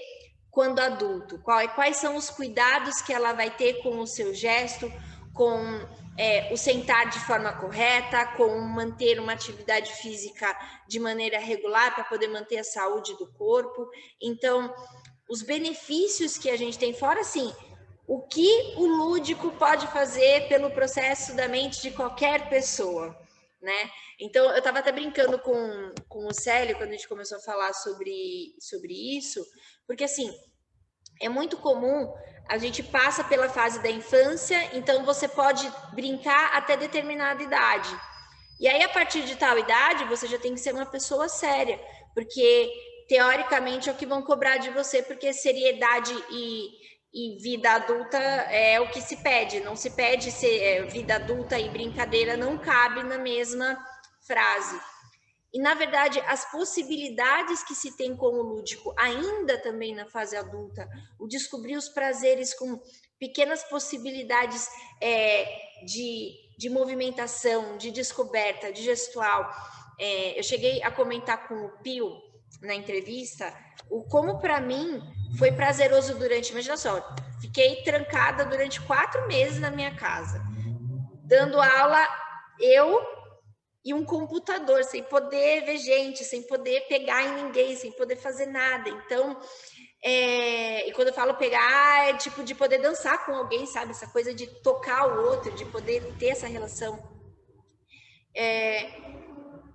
quando adulto? Quais são os cuidados que ela vai ter com o seu gesto, com o sentar de forma correta, com manter uma atividade física de maneira regular para poder manter a saúde do corpo. Então, os benefícios que a gente tem, fora assim, o que o lúdico pode fazer pelo processo da mente de qualquer pessoa, né? Então, eu estava até brincando com o Célio, quando a gente começou a falar sobre isso, porque assim, é muito comum, a gente passa pela fase da infância, então você pode brincar até determinada idade. E aí, a partir de tal idade, você já tem que ser uma pessoa séria, porque teoricamente é o que vão cobrar de você, porque seriedade e vida adulta é o que se pede, não se pede ser vida adulta e brincadeira, não cabe na mesma frase. E, na verdade, as possibilidades que se tem com o lúdico, ainda também na fase adulta, o descobrir os prazeres com pequenas possibilidades de movimentação, de descoberta, de gestual. Eu cheguei a comentar com o Pio, na entrevista, como para mim foi prazeroso durante... Imagina só, fiquei trancada durante 4 meses na minha casa, dando aula, eu... e um computador, sem poder ver gente, sem poder pegar em ninguém, sem poder fazer nada. Então, e quando eu falo pegar, é tipo de poder dançar com alguém, sabe? Essa coisa de tocar o outro, de poder ter essa relação.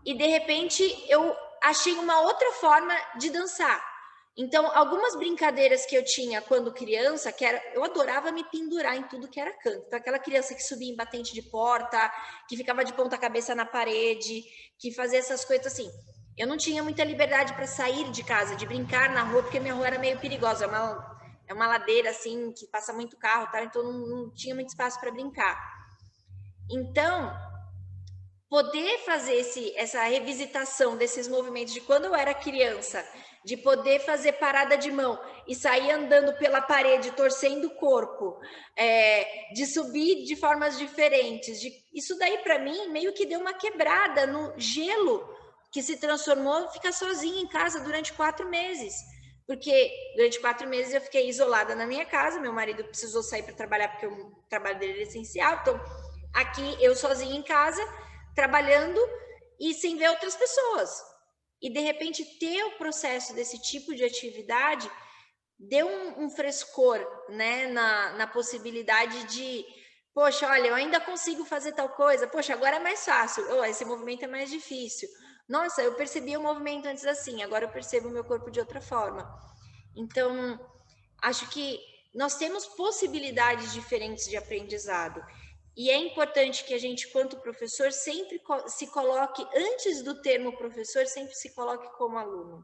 E, de repente, eu achei uma outra forma de dançar. Então, algumas brincadeiras que eu tinha quando criança, eu adorava me pendurar em tudo que era canto. Então, aquela criança que subia em batente de porta, que ficava de ponta cabeça na parede, que fazia essas coisas assim. Eu não tinha muita liberdade para sair de casa, de brincar na rua, porque minha rua era meio perigosa. É uma ladeira, assim, que passa muito carro, tá? Então não tinha muito espaço para brincar. Então, poder fazer essa revisitação desses movimentos de quando eu era criança, de poder fazer parada de mão e sair andando pela parede, torcendo o corpo, de subir de formas diferentes. Isso daí, para mim, meio que deu uma quebrada no gelo que se transformou ficar sozinha em casa durante 4 meses. Porque durante 4 meses eu fiquei isolada na minha casa, meu marido precisou sair para trabalhar porque o trabalho dele era essencial. Então, aqui eu sozinha em casa, trabalhando e sem ver outras pessoas. E, de repente, ter o processo desse tipo de atividade deu um frescor, né, na possibilidade de, poxa, olha, eu ainda consigo fazer tal coisa, poxa, agora é mais fácil, esse movimento é mais difícil. Nossa, eu percebi o movimento antes assim, agora eu percebo o meu corpo de outra forma. Então, acho que nós temos possibilidades diferentes de aprendizado. E é importante que a gente, quanto professor, sempre se coloque, antes do termo professor, sempre se coloque como aluno.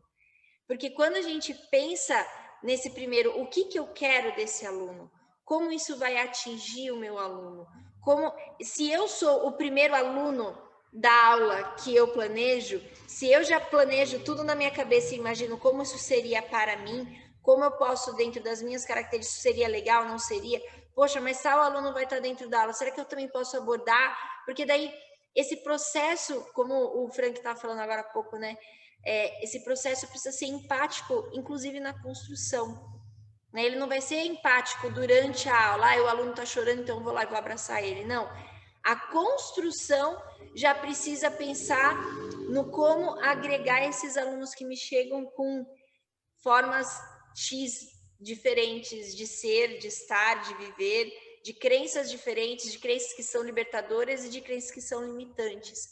Porque quando a gente pensa nesse primeiro, o que eu quero desse aluno? Como isso vai atingir o meu aluno? Se eu sou o primeiro aluno da aula que eu planejo, se eu já planejo tudo na minha cabeça e imagino como isso seria para mim, como eu posso, dentro das minhas características, seria legal, não seria? Poxa, mas tal aluno vai estar dentro da aula, será que eu também posso abordar? Porque daí, esse processo, como o Frank estava falando agora há pouco, né? Esse processo precisa ser empático, inclusive na construção. Né? Ele não vai ser empático durante a aula, o aluno está chorando, então eu vou lá e vou abraçar ele. Não. A construção já precisa pensar no como agregar esses alunos que me chegam com formas X diferentes de ser, de estar, de viver, de crenças diferentes, de crenças que são libertadoras e de crenças que são limitantes,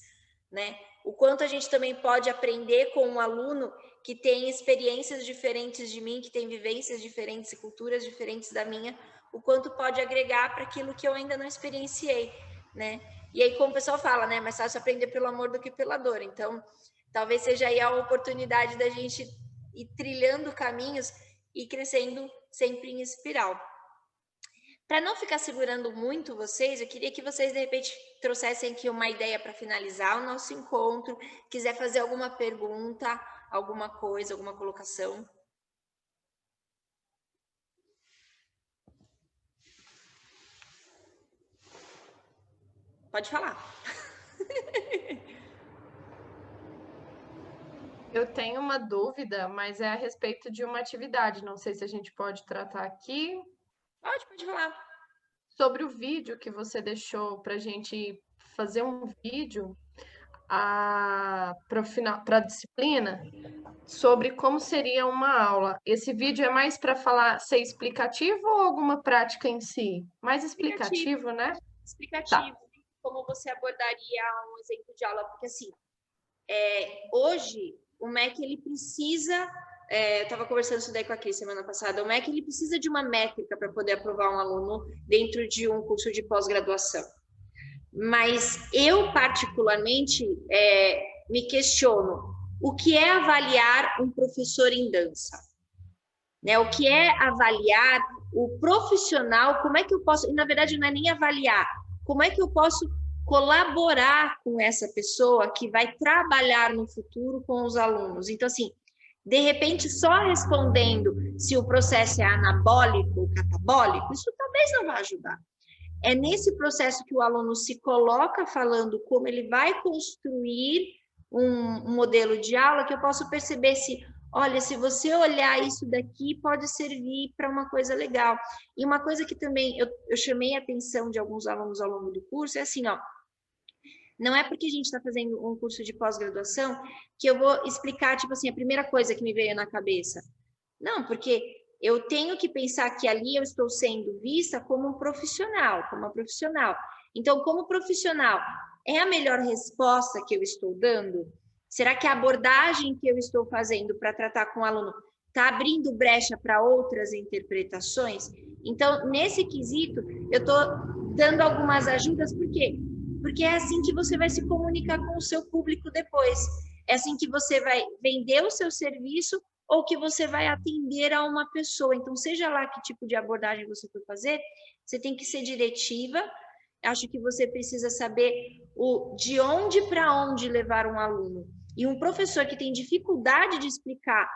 né? O quanto a gente também pode aprender com um aluno que tem experiências diferentes de mim, que tem vivências diferentes e culturas diferentes da minha, o quanto pode agregar para aquilo que eu ainda não experienciei, né? E aí, como o pessoal fala, né? Mais fácil aprender pelo amor do que pela dor. Então, talvez seja aí a oportunidade da gente ir trilhando caminhos e crescendo sempre em espiral. Para não ficar segurando muito vocês, eu queria que vocês, de repente, trouxessem aqui uma ideia para finalizar o nosso encontro. Quiser fazer alguma pergunta, alguma coisa, alguma colocação. Pode falar. Eu tenho uma dúvida, mas é a respeito de uma atividade. Não sei se a gente pode tratar aqui. Pode falar. Sobre o vídeo que você deixou para a gente fazer um vídeo para a disciplina sobre como seria uma aula. Esse vídeo é mais para ser explicativo ou alguma prática em si? Mais explicativo, né? Explicativo. Tá. Como você abordaria um exemplo de aula? Porque, assim, hoje, o MEC, ele precisa... eu estava conversando isso daí com a Cris semana passada. O MEC, ele precisa de uma métrica para poder aprovar um aluno dentro de um curso de pós-graduação. Mas eu, particularmente, me questiono o que é avaliar um professor em dança? Né? O que é avaliar o profissional? Como é que eu posso... E, na verdade, não é nem avaliar. Como é que eu posso colaborar com essa pessoa que vai trabalhar no futuro com os alunos. Então, assim, de repente, só respondendo se o processo é anabólico ou catabólico, isso talvez não vá ajudar. É nesse processo que o aluno se coloca falando como ele vai construir um modelo de aula, que eu posso perceber se, olha, se você olhar isso daqui, pode servir para uma coisa legal. E uma coisa que também eu chamei a atenção de alguns alunos ao longo do curso é assim, ó, não é porque a gente está fazendo um curso de pós-graduação que eu vou explicar, tipo assim, a primeira coisa que me veio na cabeça. Não, porque eu tenho que pensar que ali eu estou sendo vista como um profissional, como uma profissional. Então, como profissional, é a melhor resposta que eu estou dando? Será que a abordagem que eu estou fazendo para tratar com o aluno está abrindo brecha para outras interpretações? Então, nesse quesito, eu estou dando algumas ajudas, por quê? Porque é assim que você vai se comunicar com o seu público depois. É assim que você vai vender o seu serviço ou que você vai atender a uma pessoa. Então, seja lá que tipo de abordagem você for fazer, você tem que ser diretiva. Acho que você precisa saber de onde para onde levar um aluno. E um professor que tem dificuldade de explicar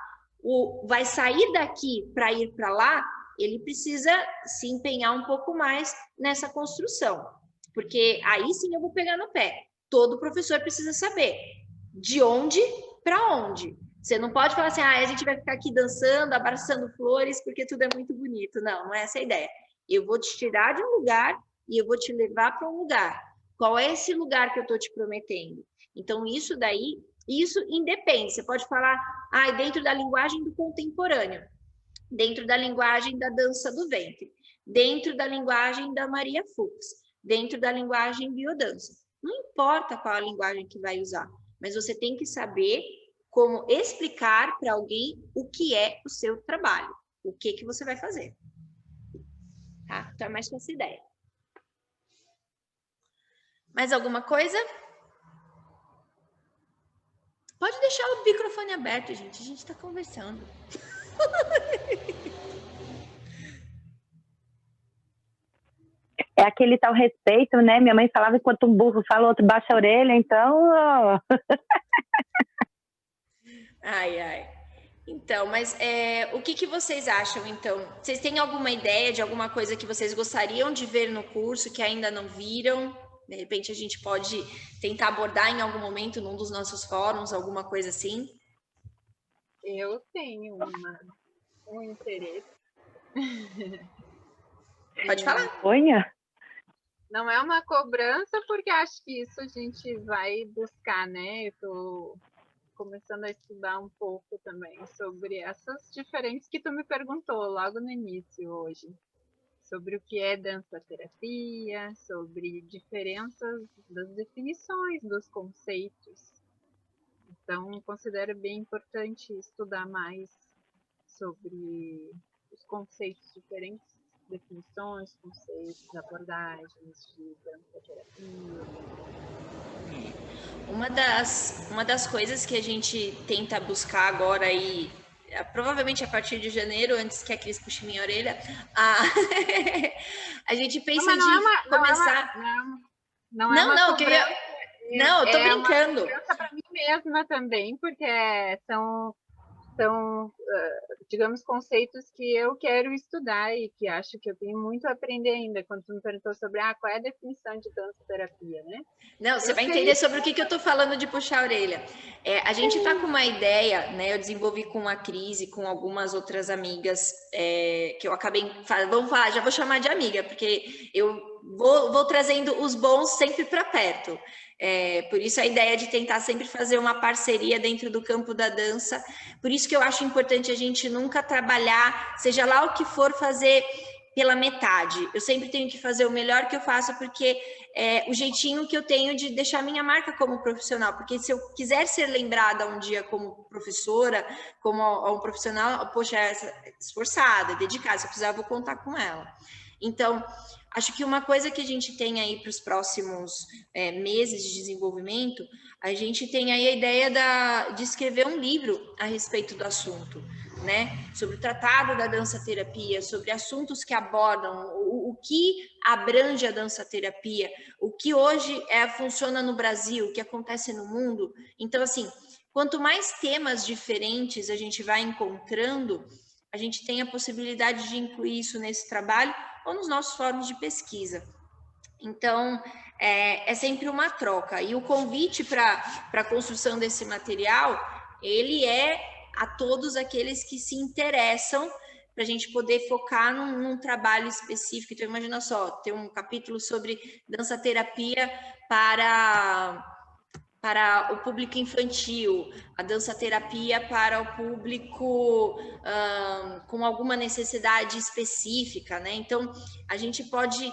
vai sair daqui para ir para lá, ele precisa se empenhar um pouco mais nessa construção. Porque aí sim eu vou pegar no pé. Todo professor precisa saber de onde para onde. Você não pode falar assim, a gente vai ficar aqui dançando, abraçando flores, porque tudo é muito bonito. Não, não é essa a ideia. Eu vou te tirar de um lugar e eu vou te levar para um lugar. Qual é esse lugar que eu estou te prometendo? Então, isso daí, isso independe. Você pode falar, dentro da linguagem do contemporâneo, dentro da linguagem da dança do ventre, dentro da linguagem da Maria Fuchs, dentro da linguagem biodança. Não importa qual a linguagem que vai usar, mas você tem que saber como explicar para alguém o que é o seu trabalho, o que você vai fazer. Tá? Então, é mais com essa ideia. Mais alguma coisa? Pode deixar o microfone aberto, gente. A gente está conversando. É aquele tal respeito, né? Minha mãe falava enquanto um burro fala, o outro baixa a orelha, então... Ai. Então, mas o que vocês acham, então? Vocês têm alguma ideia de alguma coisa que vocês gostariam de ver no curso que ainda não viram? De repente, a gente pode tentar abordar em algum momento num dos nossos fóruns, alguma coisa assim? Eu tenho um interesse. Pode falar. Ponha. Não é uma cobrança, porque acho que isso a gente vai buscar, né? Eu tô começando a estudar um pouco também sobre essas diferentes que tu me perguntou logo no início hoje. Sobre o que é dança-terapia, sobre diferenças das definições dos conceitos. Então, considero bem importante estudar mais sobre os conceitos diferentes, definições, conceitos, abordagens de dança-terapia. Uma das coisas que a gente tenta buscar agora aí, provavelmente a partir de janeiro, antes que a Cris puxe minha orelha, a gente pensa de começar... Não, eu queria... Não, eu tô brincando. É uma para mim mesma também, porque são digamos, conceitos que eu quero estudar e que acho que eu tenho muito a aprender ainda. Quando tu me perguntou sobre qual é a definição de dança-terapia, né? Não, você vai entender sobre o que eu tô falando de puxar a orelha. A gente tá com uma ideia, né? Eu desenvolvi com a Cris e com algumas outras amigas que eu acabei... Vamos falar, já vou chamar de amiga, porque eu vou trazendo os bons sempre para perto. Por isso a ideia de tentar sempre fazer uma parceria dentro do campo da dança. Por isso que eu acho importante a gente nunca trabalhar, seja lá o que for, fazer pela metade. Eu sempre tenho que fazer o melhor que eu faço, porque é o jeitinho que eu tenho de deixar minha marca como profissional. Porque se eu quiser ser lembrada um dia como professora, como um profissional, poxa, é esforçada, dedicada, se eu precisar, eu vou contar com ela. Então, Acho que uma coisa que a gente tem aí para os próximos meses de desenvolvimento, a gente tem aí a ideia de escrever um livro a respeito do assunto, né? Sobre o tratado da dança-terapia, sobre assuntos que abordam, o que abrange a dança-terapia, o que hoje funciona no Brasil, o que acontece no mundo. Então, assim, quanto mais temas diferentes a gente vai encontrando, a gente tem a possibilidade de incluir isso nesse trabalho ou nos nossos fóruns de pesquisa. Então, é sempre uma troca. E o convite para a construção desse material, ele é a todos aqueles que se interessam para a gente poder focar num trabalho específico. Então, imagina só, ter um capítulo sobre dança-terapia para o público infantil, a dança-terapia para o público com alguma necessidade específica, né? Então, a gente pode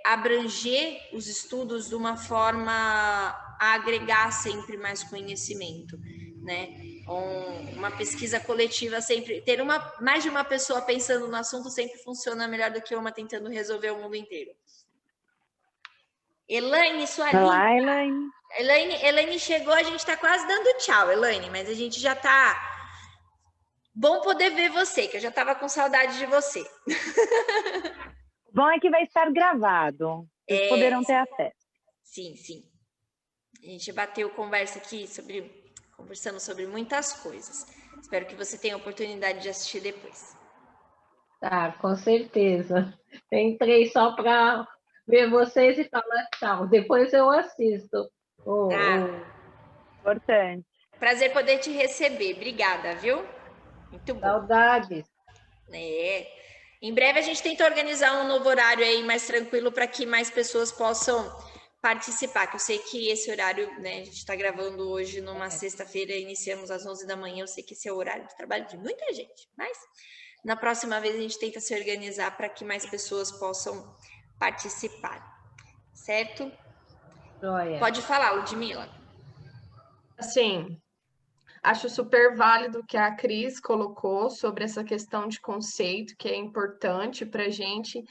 abranger os estudos de uma forma a agregar sempre mais conhecimento, né? Uma pesquisa coletiva sempre, ter mais de uma pessoa pensando no assunto sempre funciona melhor do que uma tentando resolver o mundo inteiro. Elaine, sua linda. Olá, Elaine. Elaine chegou, a gente está quase dando tchau, Elaine, mas a gente já está... Bom poder ver você, que eu já estava com saudade de você. Bom é que vai estar gravado, vocês poderão ter acesso. Sim, sim. A gente bateu conversa aqui conversando sobre muitas coisas. Espero que você tenha a oportunidade de assistir depois. Tá, com certeza. Entrei só para ver vocês e falar tchau. Depois eu assisto. Importante. Prazer poder te receber. Obrigada, viu? Muito bom. Saudades. Em breve a gente tenta organizar um novo horário aí mais tranquilo para que mais pessoas possam participar, que eu sei que esse horário, né, a gente está gravando hoje numa sexta-feira, iniciamos às 11 da manhã, eu sei que esse é o horário de trabalho de muita gente, mas na próxima vez a gente tenta se organizar para que mais pessoas possam participar, certo? Joia. Pode falar, Ludmila. Assim, acho super válido o que a Cris colocou sobre essa questão de conceito, que é importante para a gente.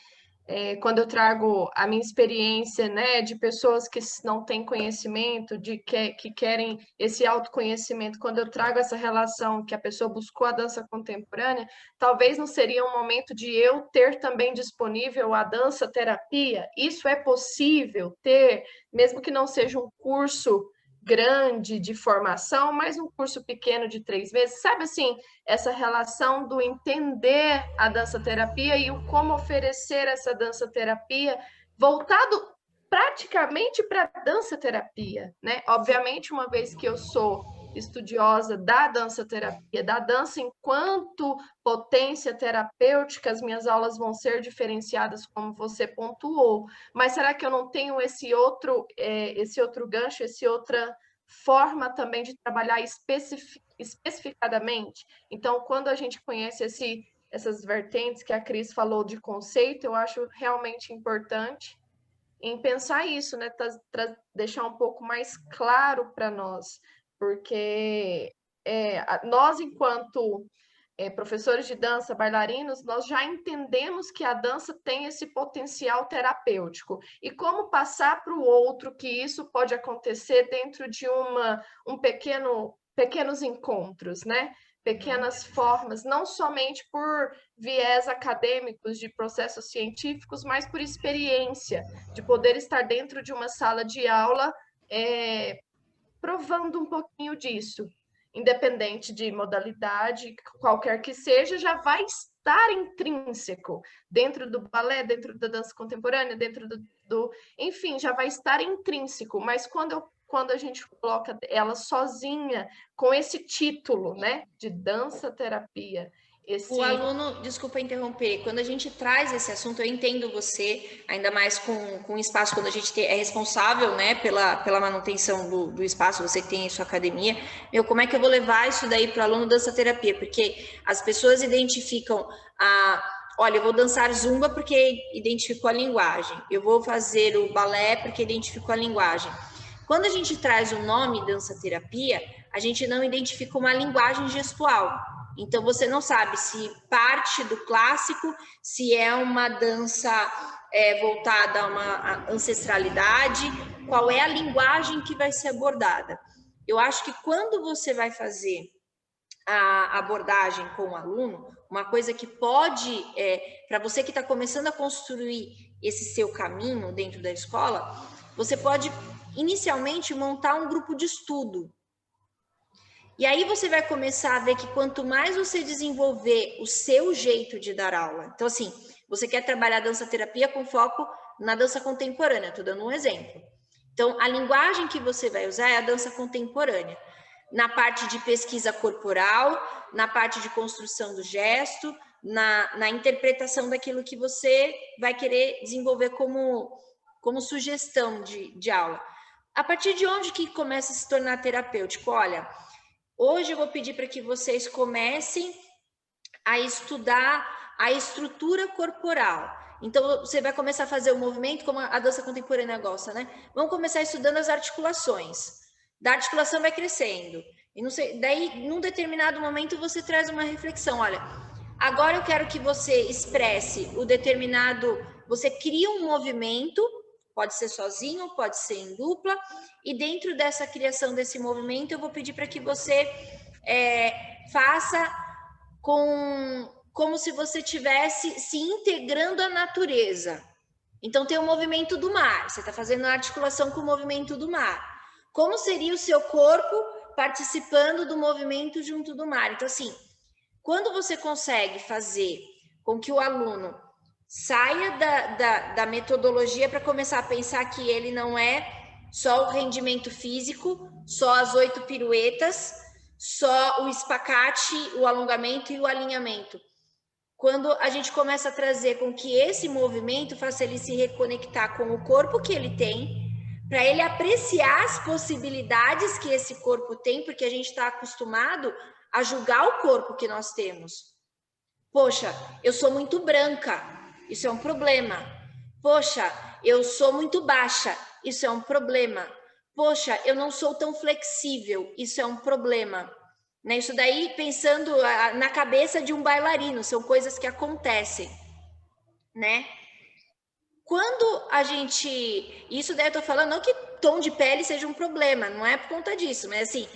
Quando eu trago a minha experiência, né, de pessoas que não têm conhecimento, que querem esse autoconhecimento, quando eu trago essa relação que a pessoa buscou a dança contemporânea, talvez não seria um momento de eu ter também disponível a dança-terapia. Isso é possível ter, mesmo que não seja um curso grande de formação, mas um curso pequeno de 3 meses, sabe assim, essa relação do entender a dança-terapia e o como oferecer essa dança-terapia voltado praticamente para a dança-terapia, né? Obviamente, uma vez que eu sou estudiosa da dança-terapia, da dança enquanto potência terapêutica, as minhas aulas vão ser diferenciadas, como você pontuou. Mas será que eu não tenho esse outro gancho, essa outra forma também de trabalhar especificadamente? Então, quando a gente conhece essas vertentes que a Cris falou de conceito, eu acho realmente importante em pensar isso, né? Deixar um pouco mais claro para nós, porque nós, enquanto professores de dança, bailarinos, nós já entendemos que a dança tem esse potencial terapêutico. E como passar para o outro que isso pode acontecer dentro de pequenos encontros, né? Pequenas formas, não somente por viés acadêmicos de processos científicos, mas por experiência, de poder estar dentro de uma sala de aula provando um pouquinho disso. Independente de modalidade, qualquer que seja, já vai estar intrínseco dentro do balé, dentro da dança contemporânea, dentro enfim, já vai estar intrínseco, mas quando a gente coloca ela sozinha, com esse título, né, de dança-terapia. O aluno, desculpa interromper, quando a gente traz esse assunto, eu entendo você, ainda mais com espaço, quando a gente é responsável, né, pela manutenção do espaço, você que tem em sua academia, como é que eu vou levar isso daí para o aluno dança-terapia? Porque as pessoas identificam olha, eu vou dançar zumba porque identificou a linguagem, eu vou fazer o balé porque identificou a linguagem. Quando a gente traz o nome dança-terapia, a gente não identifica uma linguagem gestual. Então, você não sabe se parte do clássico, se é uma dança voltada a uma ancestralidade, qual é a linguagem que vai ser abordada. Eu acho que quando você vai fazer a abordagem com o aluno, uma coisa que pode, para você que está começando a construir esse seu caminho dentro da escola, você pode inicialmente montar um grupo de estudo. E aí você vai começar a ver que quanto mais você desenvolver o seu jeito de dar aula, então assim, você quer trabalhar dança-terapia com foco na dança contemporânea, estou dando um exemplo. Então, a linguagem que você vai usar é a dança contemporânea. Na parte de pesquisa corporal, na parte de construção do gesto, na interpretação daquilo que você vai querer desenvolver como sugestão de aula. A partir de onde que começa a se tornar terapêutico? Olha, hoje eu vou pedir para que vocês comecem a estudar a estrutura corporal. Então, você vai começar a fazer o movimento, como a dança contemporânea gosta, né? Vamos começar estudando as articulações. Da articulação vai crescendo. E não sei, daí, num determinado momento, você traz uma reflexão. Olha, agora eu quero que você expresse o determinado... Você cria um movimento, pode ser sozinho, pode ser em dupla, e dentro dessa criação desse movimento, eu vou pedir para que você faça como se você estivesse se integrando à natureza. Então, tem o movimento do mar. Você está fazendo a articulação com o movimento do mar. Como seria o seu corpo participando do movimento junto do mar? Então, assim, quando você consegue fazer com que o aluno saia da metodologia para começar a pensar que ele não é só o rendimento físico, só as 8 piruetas, só o espacate, o alongamento e o alinhamento. Quando a gente começa a trazer com que esse movimento faça ele se reconectar com o corpo que ele tem, para ele apreciar as possibilidades que esse corpo tem, porque a gente está acostumado a julgar o corpo que nós temos. Poxa, eu sou muito branca, isso é um problema. Poxa, eu sou muito baixa, isso é um problema. Poxa, eu não sou tão flexível, isso é um problema. Né? Isso daí pensando na cabeça de um bailarino, são coisas que acontecem, né? Quando a gente... Isso daí eu tô falando, não que tom de pele seja um problema, não é por conta disso, mas assim,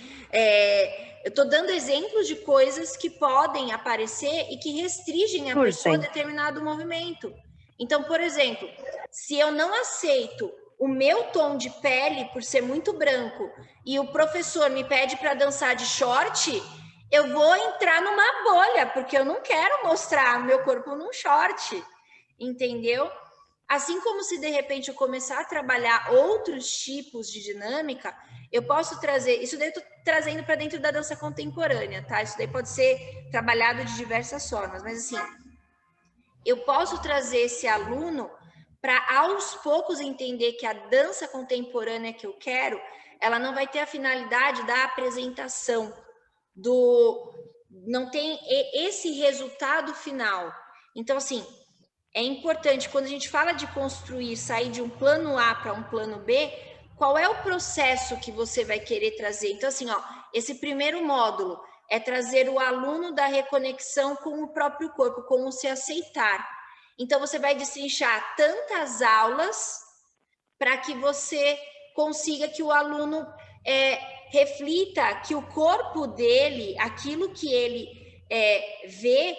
eu tô dando exemplos de coisas que podem aparecer e que restringem a pessoa a determinado movimento. Então, por exemplo, se eu não aceito o meu tom de pele por ser muito branco e o professor me pede para dançar de short, eu vou entrar numa bolha, porque eu não quero mostrar o meu corpo num short, entendeu? Assim como se de repente eu começar a trabalhar outros tipos de dinâmica, eu posso trazer, isso daí eu estou trazendo para dentro da dança contemporânea, tá? Isso daí pode ser trabalhado de diversas formas, mas assim, eu posso trazer esse aluno para aos poucos entender que a dança contemporânea que eu quero, ela não vai ter a finalidade da apresentação, não tem esse resultado final. Então, assim, é importante, quando a gente fala de construir, sair de um plano A para um plano B, qual é o processo que você vai querer trazer? Então, assim, ó, esse primeiro módulo é trazer o aluno da reconexão com o próprio corpo, como se aceitar. Então, você vai destrinchar tantas aulas para que você consiga que o aluno reflita que o corpo dele, aquilo que ele vê,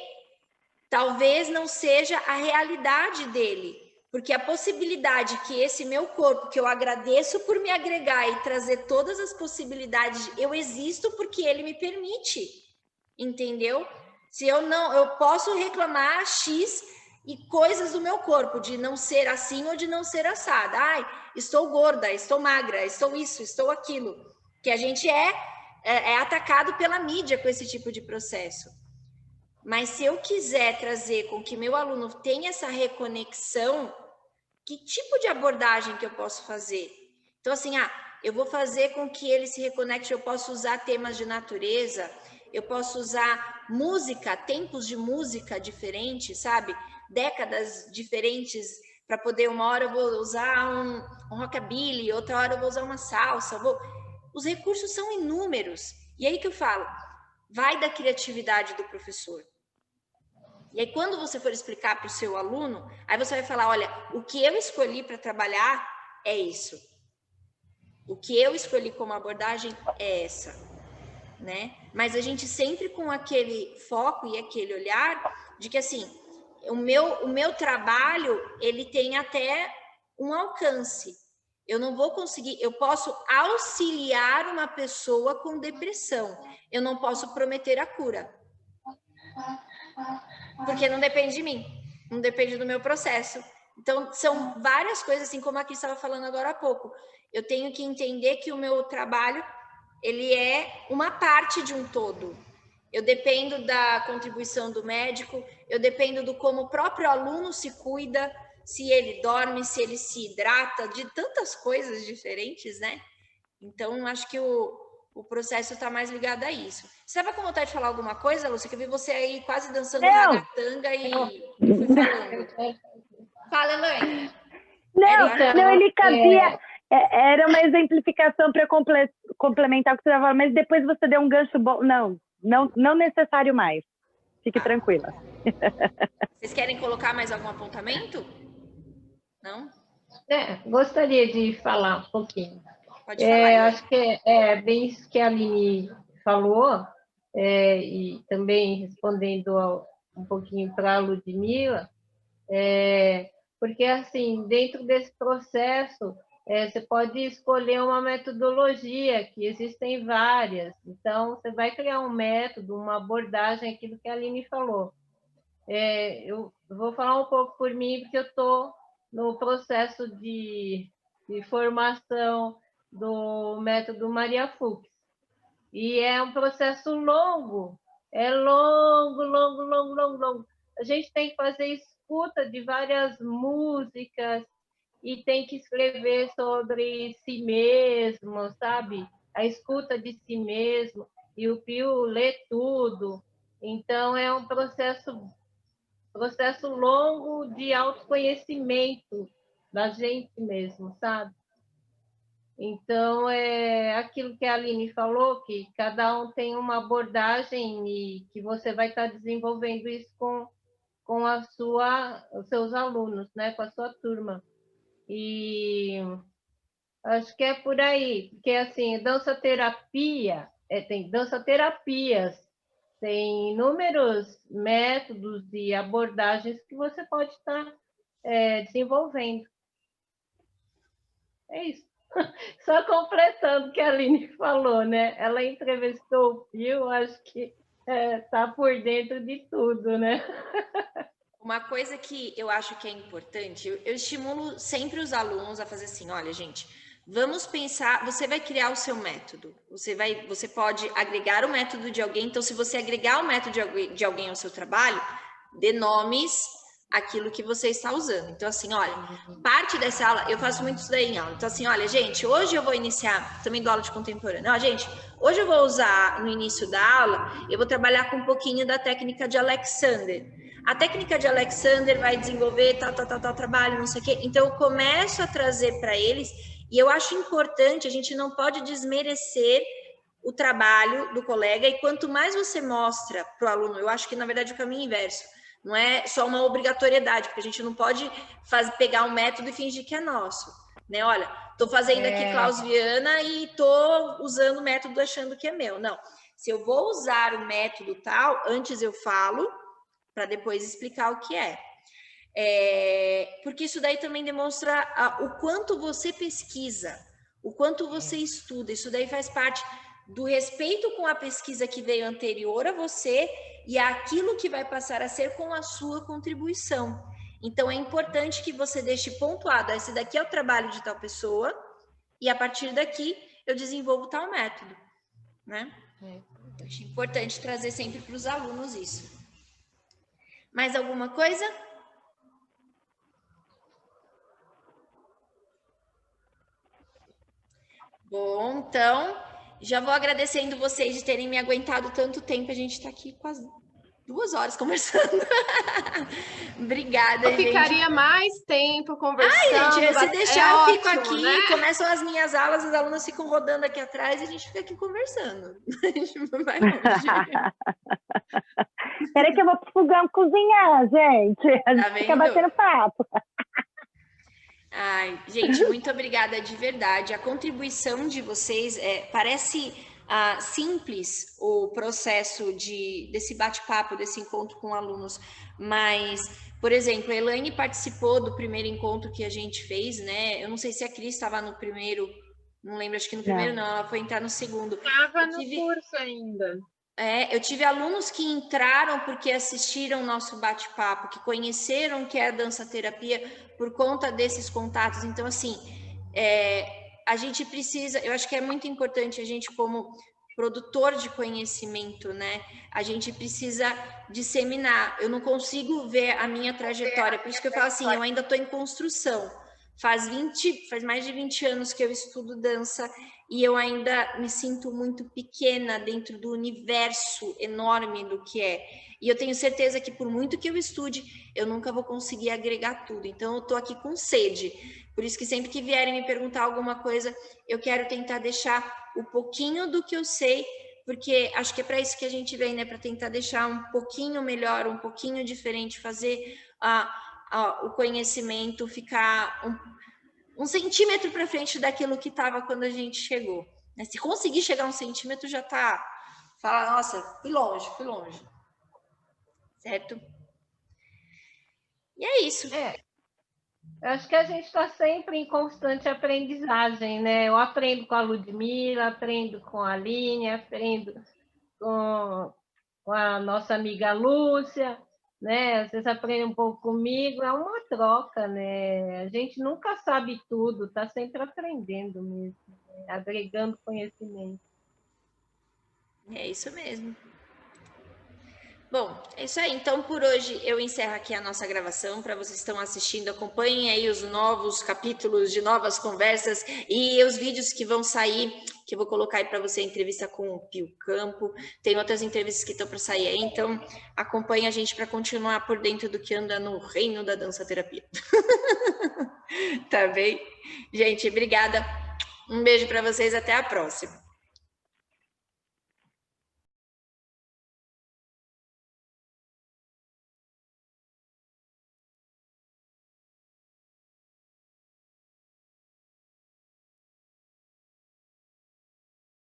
talvez não seja a realidade dele, porque a possibilidade que esse meu corpo, que eu agradeço por me agregar e trazer todas as possibilidades, eu existo porque ele me permite, entendeu? Se eu não, eu posso reclamar X e coisas do meu corpo, de não ser assim ou de não ser assada. Ai, estou gorda, estou magra, estou isso, estou aquilo. Que a gente é atacado pela mídia com esse tipo de processo. Mas se eu quiser trazer com que meu aluno tenha essa reconexão, que tipo de abordagem que eu posso fazer? Então, assim, eu vou fazer com que ele se reconecte, eu posso usar temas de natureza, eu posso usar música, tempos de música diferentes, sabe? Décadas diferentes, para poder, uma hora eu vou usar um rockabilly, outra hora eu vou usar uma salsa. Os recursos são inúmeros. E aí que eu falo, vai da criatividade do professor. E aí, quando você for explicar para o seu aluno, aí você vai falar, olha, o que eu escolhi para trabalhar é isso. O que eu escolhi como abordagem é essa, né? Mas a gente sempre com aquele foco e aquele olhar de que, assim, o meu trabalho, ele tem até um alcance. Eu não vou conseguir, eu posso auxiliar uma pessoa com depressão. Eu não posso prometer a cura. Porque não depende de mim, não depende do meu processo. Então, são várias coisas, assim como a Cris estava falando agora há pouco. Eu tenho que entender que o meu trabalho, ele é uma parte de um todo. Eu dependo da contribuição do médico, eu dependo do como o próprio aluno se cuida, se ele dorme, se ele se hidrata, de tantas coisas diferentes, né? Então, acho que o processo está mais ligado a isso. Você estava com vontade de falar alguma coisa, Lúcia? Que eu vi você aí quase dançando ragatanga e fui falando. Fala, mãe. Não, ele cabia... Era uma exemplificação para complementar o que você estava falando, mas depois você deu um gancho bom. Não necessário mais. Fique tranquila. Vocês querem colocar mais algum apontamento? Não? Gostaria de falar um pouquinho. Pode falar. Acho que é bem isso que a Aline falou, e também respondendo um pouquinho para a Ludmila, porque, assim, dentro desse processo, você pode escolher uma metodologia, que existem várias. Então, você vai criar um método, uma abordagem, aquilo que a Aline falou. Eu vou falar um pouco por mim, porque eu estou no processo de formação do método Maria Fuchs. E é um processo longo, longo. A gente tem que fazer escuta de várias músicas e tem que escrever sobre si mesmo, sabe? A escuta de si mesmo, e o Pio lê tudo. Então, é um processo longo de autoconhecimento da gente mesmo, sabe? Então, é aquilo que a Aline falou, que cada um tem uma abordagem e que você vai estar desenvolvendo isso com os seus alunos, né? Com a sua turma. E acho que é por aí, porque, assim, dança-terapia, tem dança-terapias, tem inúmeros métodos e abordagens que você pode estar desenvolvendo. É isso. Só completando o que a Aline falou, né? Ela entrevistou o Pio, acho que está por dentro de tudo, né? Uma coisa que eu acho que é importante, eu estimulo sempre os alunos a fazer assim, olha, gente, vamos pensar, você vai criar o seu método, você pode agregar o método de alguém, então se você agregar o método de alguém ao seu trabalho, dê nomes àquilo que você está usando. Então, assim, olha, parte dessa aula, eu faço muito isso daí em aula, então assim, olha, gente, hoje eu vou iniciar, também dou aula de contemporâneo, ó, gente, hoje eu vou usar, no início da aula, eu vou trabalhar com um pouquinho da técnica de Alexander. A técnica de Alexander vai desenvolver tal trabalho, não sei o quê. Então, eu começo a trazer para eles, e eu acho importante, a gente não pode desmerecer o trabalho do colega, e quanto mais você mostra para o aluno, eu acho que, na verdade, o caminho é inverso. Não é só uma obrigatoriedade, porque a gente não pode pegar um método e fingir que é nosso. Né? Olha, estou fazendo aqui Klaus Viana e estou usando o método achando que é meu. Não. Se eu vou usar o método tal, antes eu falo, para depois explicar o que é. Porque isso daí também demonstra o quanto você pesquisa, o quanto você estuda. Isso daí faz parte do respeito com a pesquisa que veio anterior a você e aquilo que vai passar a ser com a sua contribuição. Então, é importante que você deixe pontuado, esse daqui é o trabalho de tal pessoa, e a partir daqui eu desenvolvo tal método. Né? Acho importante trazer sempre para os alunos isso. Mais alguma coisa? Bom, então, já vou agradecendo vocês de terem me aguentado tanto tempo. A gente está aqui quase 2 horas conversando. Obrigada, gente. Eu ficaria mais tempo conversando. Ai, gente, se deixar, eu fico aqui, né? Começam as minhas aulas, as alunas ficam rodando aqui atrás e a gente fica aqui conversando. A gente não vai longe. Peraí que eu vou pro fogão cozinhar, gente. A gente fica batendo papo. Ai, gente, muito obrigada de verdade. A contribuição de vocês parece simples o processo desse bate-papo, desse encontro com alunos, mas, por exemplo, a Elaine participou do primeiro encontro que a gente fez, né? Eu não sei se a Cris estava no primeiro, não lembro, acho que no primeiro não, ela foi entrar no segundo. Estava no curso ainda. Eu tive alunos que entraram porque assistiram nosso bate-papo, que conheceram o que é a dança-terapia por conta desses contatos. Então, assim, a gente precisa, eu acho que é muito importante a gente, como produtor de conhecimento, né? A gente precisa disseminar. Eu não consigo ver a minha trajetória, por isso que eu falo assim, eu ainda estou em construção. Faz mais de 20 anos que eu estudo dança e eu ainda me sinto muito pequena dentro do universo enorme do que é. E eu tenho certeza que por muito que eu estude, eu nunca vou conseguir agregar tudo. Então eu estou aqui com sede. Por isso que sempre que vierem me perguntar alguma coisa, eu quero tentar deixar o pouquinho do que eu sei, porque acho que é para isso que a gente vem, né? Para tentar deixar um pouquinho melhor, um pouquinho diferente, fazer o conhecimento ficar um centímetro para frente daquilo que estava quando a gente chegou. Se conseguir chegar 1 centímetro, já está... Fala, nossa, fui longe. Certo? E é isso. Eu acho que a gente está sempre em constante aprendizagem, né? Eu aprendo com a Ludmila, aprendo com a Aline, aprendo com a nossa amiga Lúcia, né? Vocês aprendem um pouco comigo, é uma troca, né? A gente nunca sabe tudo, está sempre aprendendo mesmo, né? Agregando conhecimento. É isso mesmo. Bom, é isso aí. Então, por hoje, eu encerro aqui a nossa gravação. Para vocês que estão assistindo, acompanhem aí os novos capítulos de novas conversas e os vídeos que vão sair, que eu vou colocar aí para você, a entrevista com o Pio Campo. Tem outras entrevistas que estão para sair aí, então acompanhe a gente para continuar por dentro do que anda no reino da dança-terapia. Tá bem? Gente, obrigada. Um beijo para vocês, até a próxima.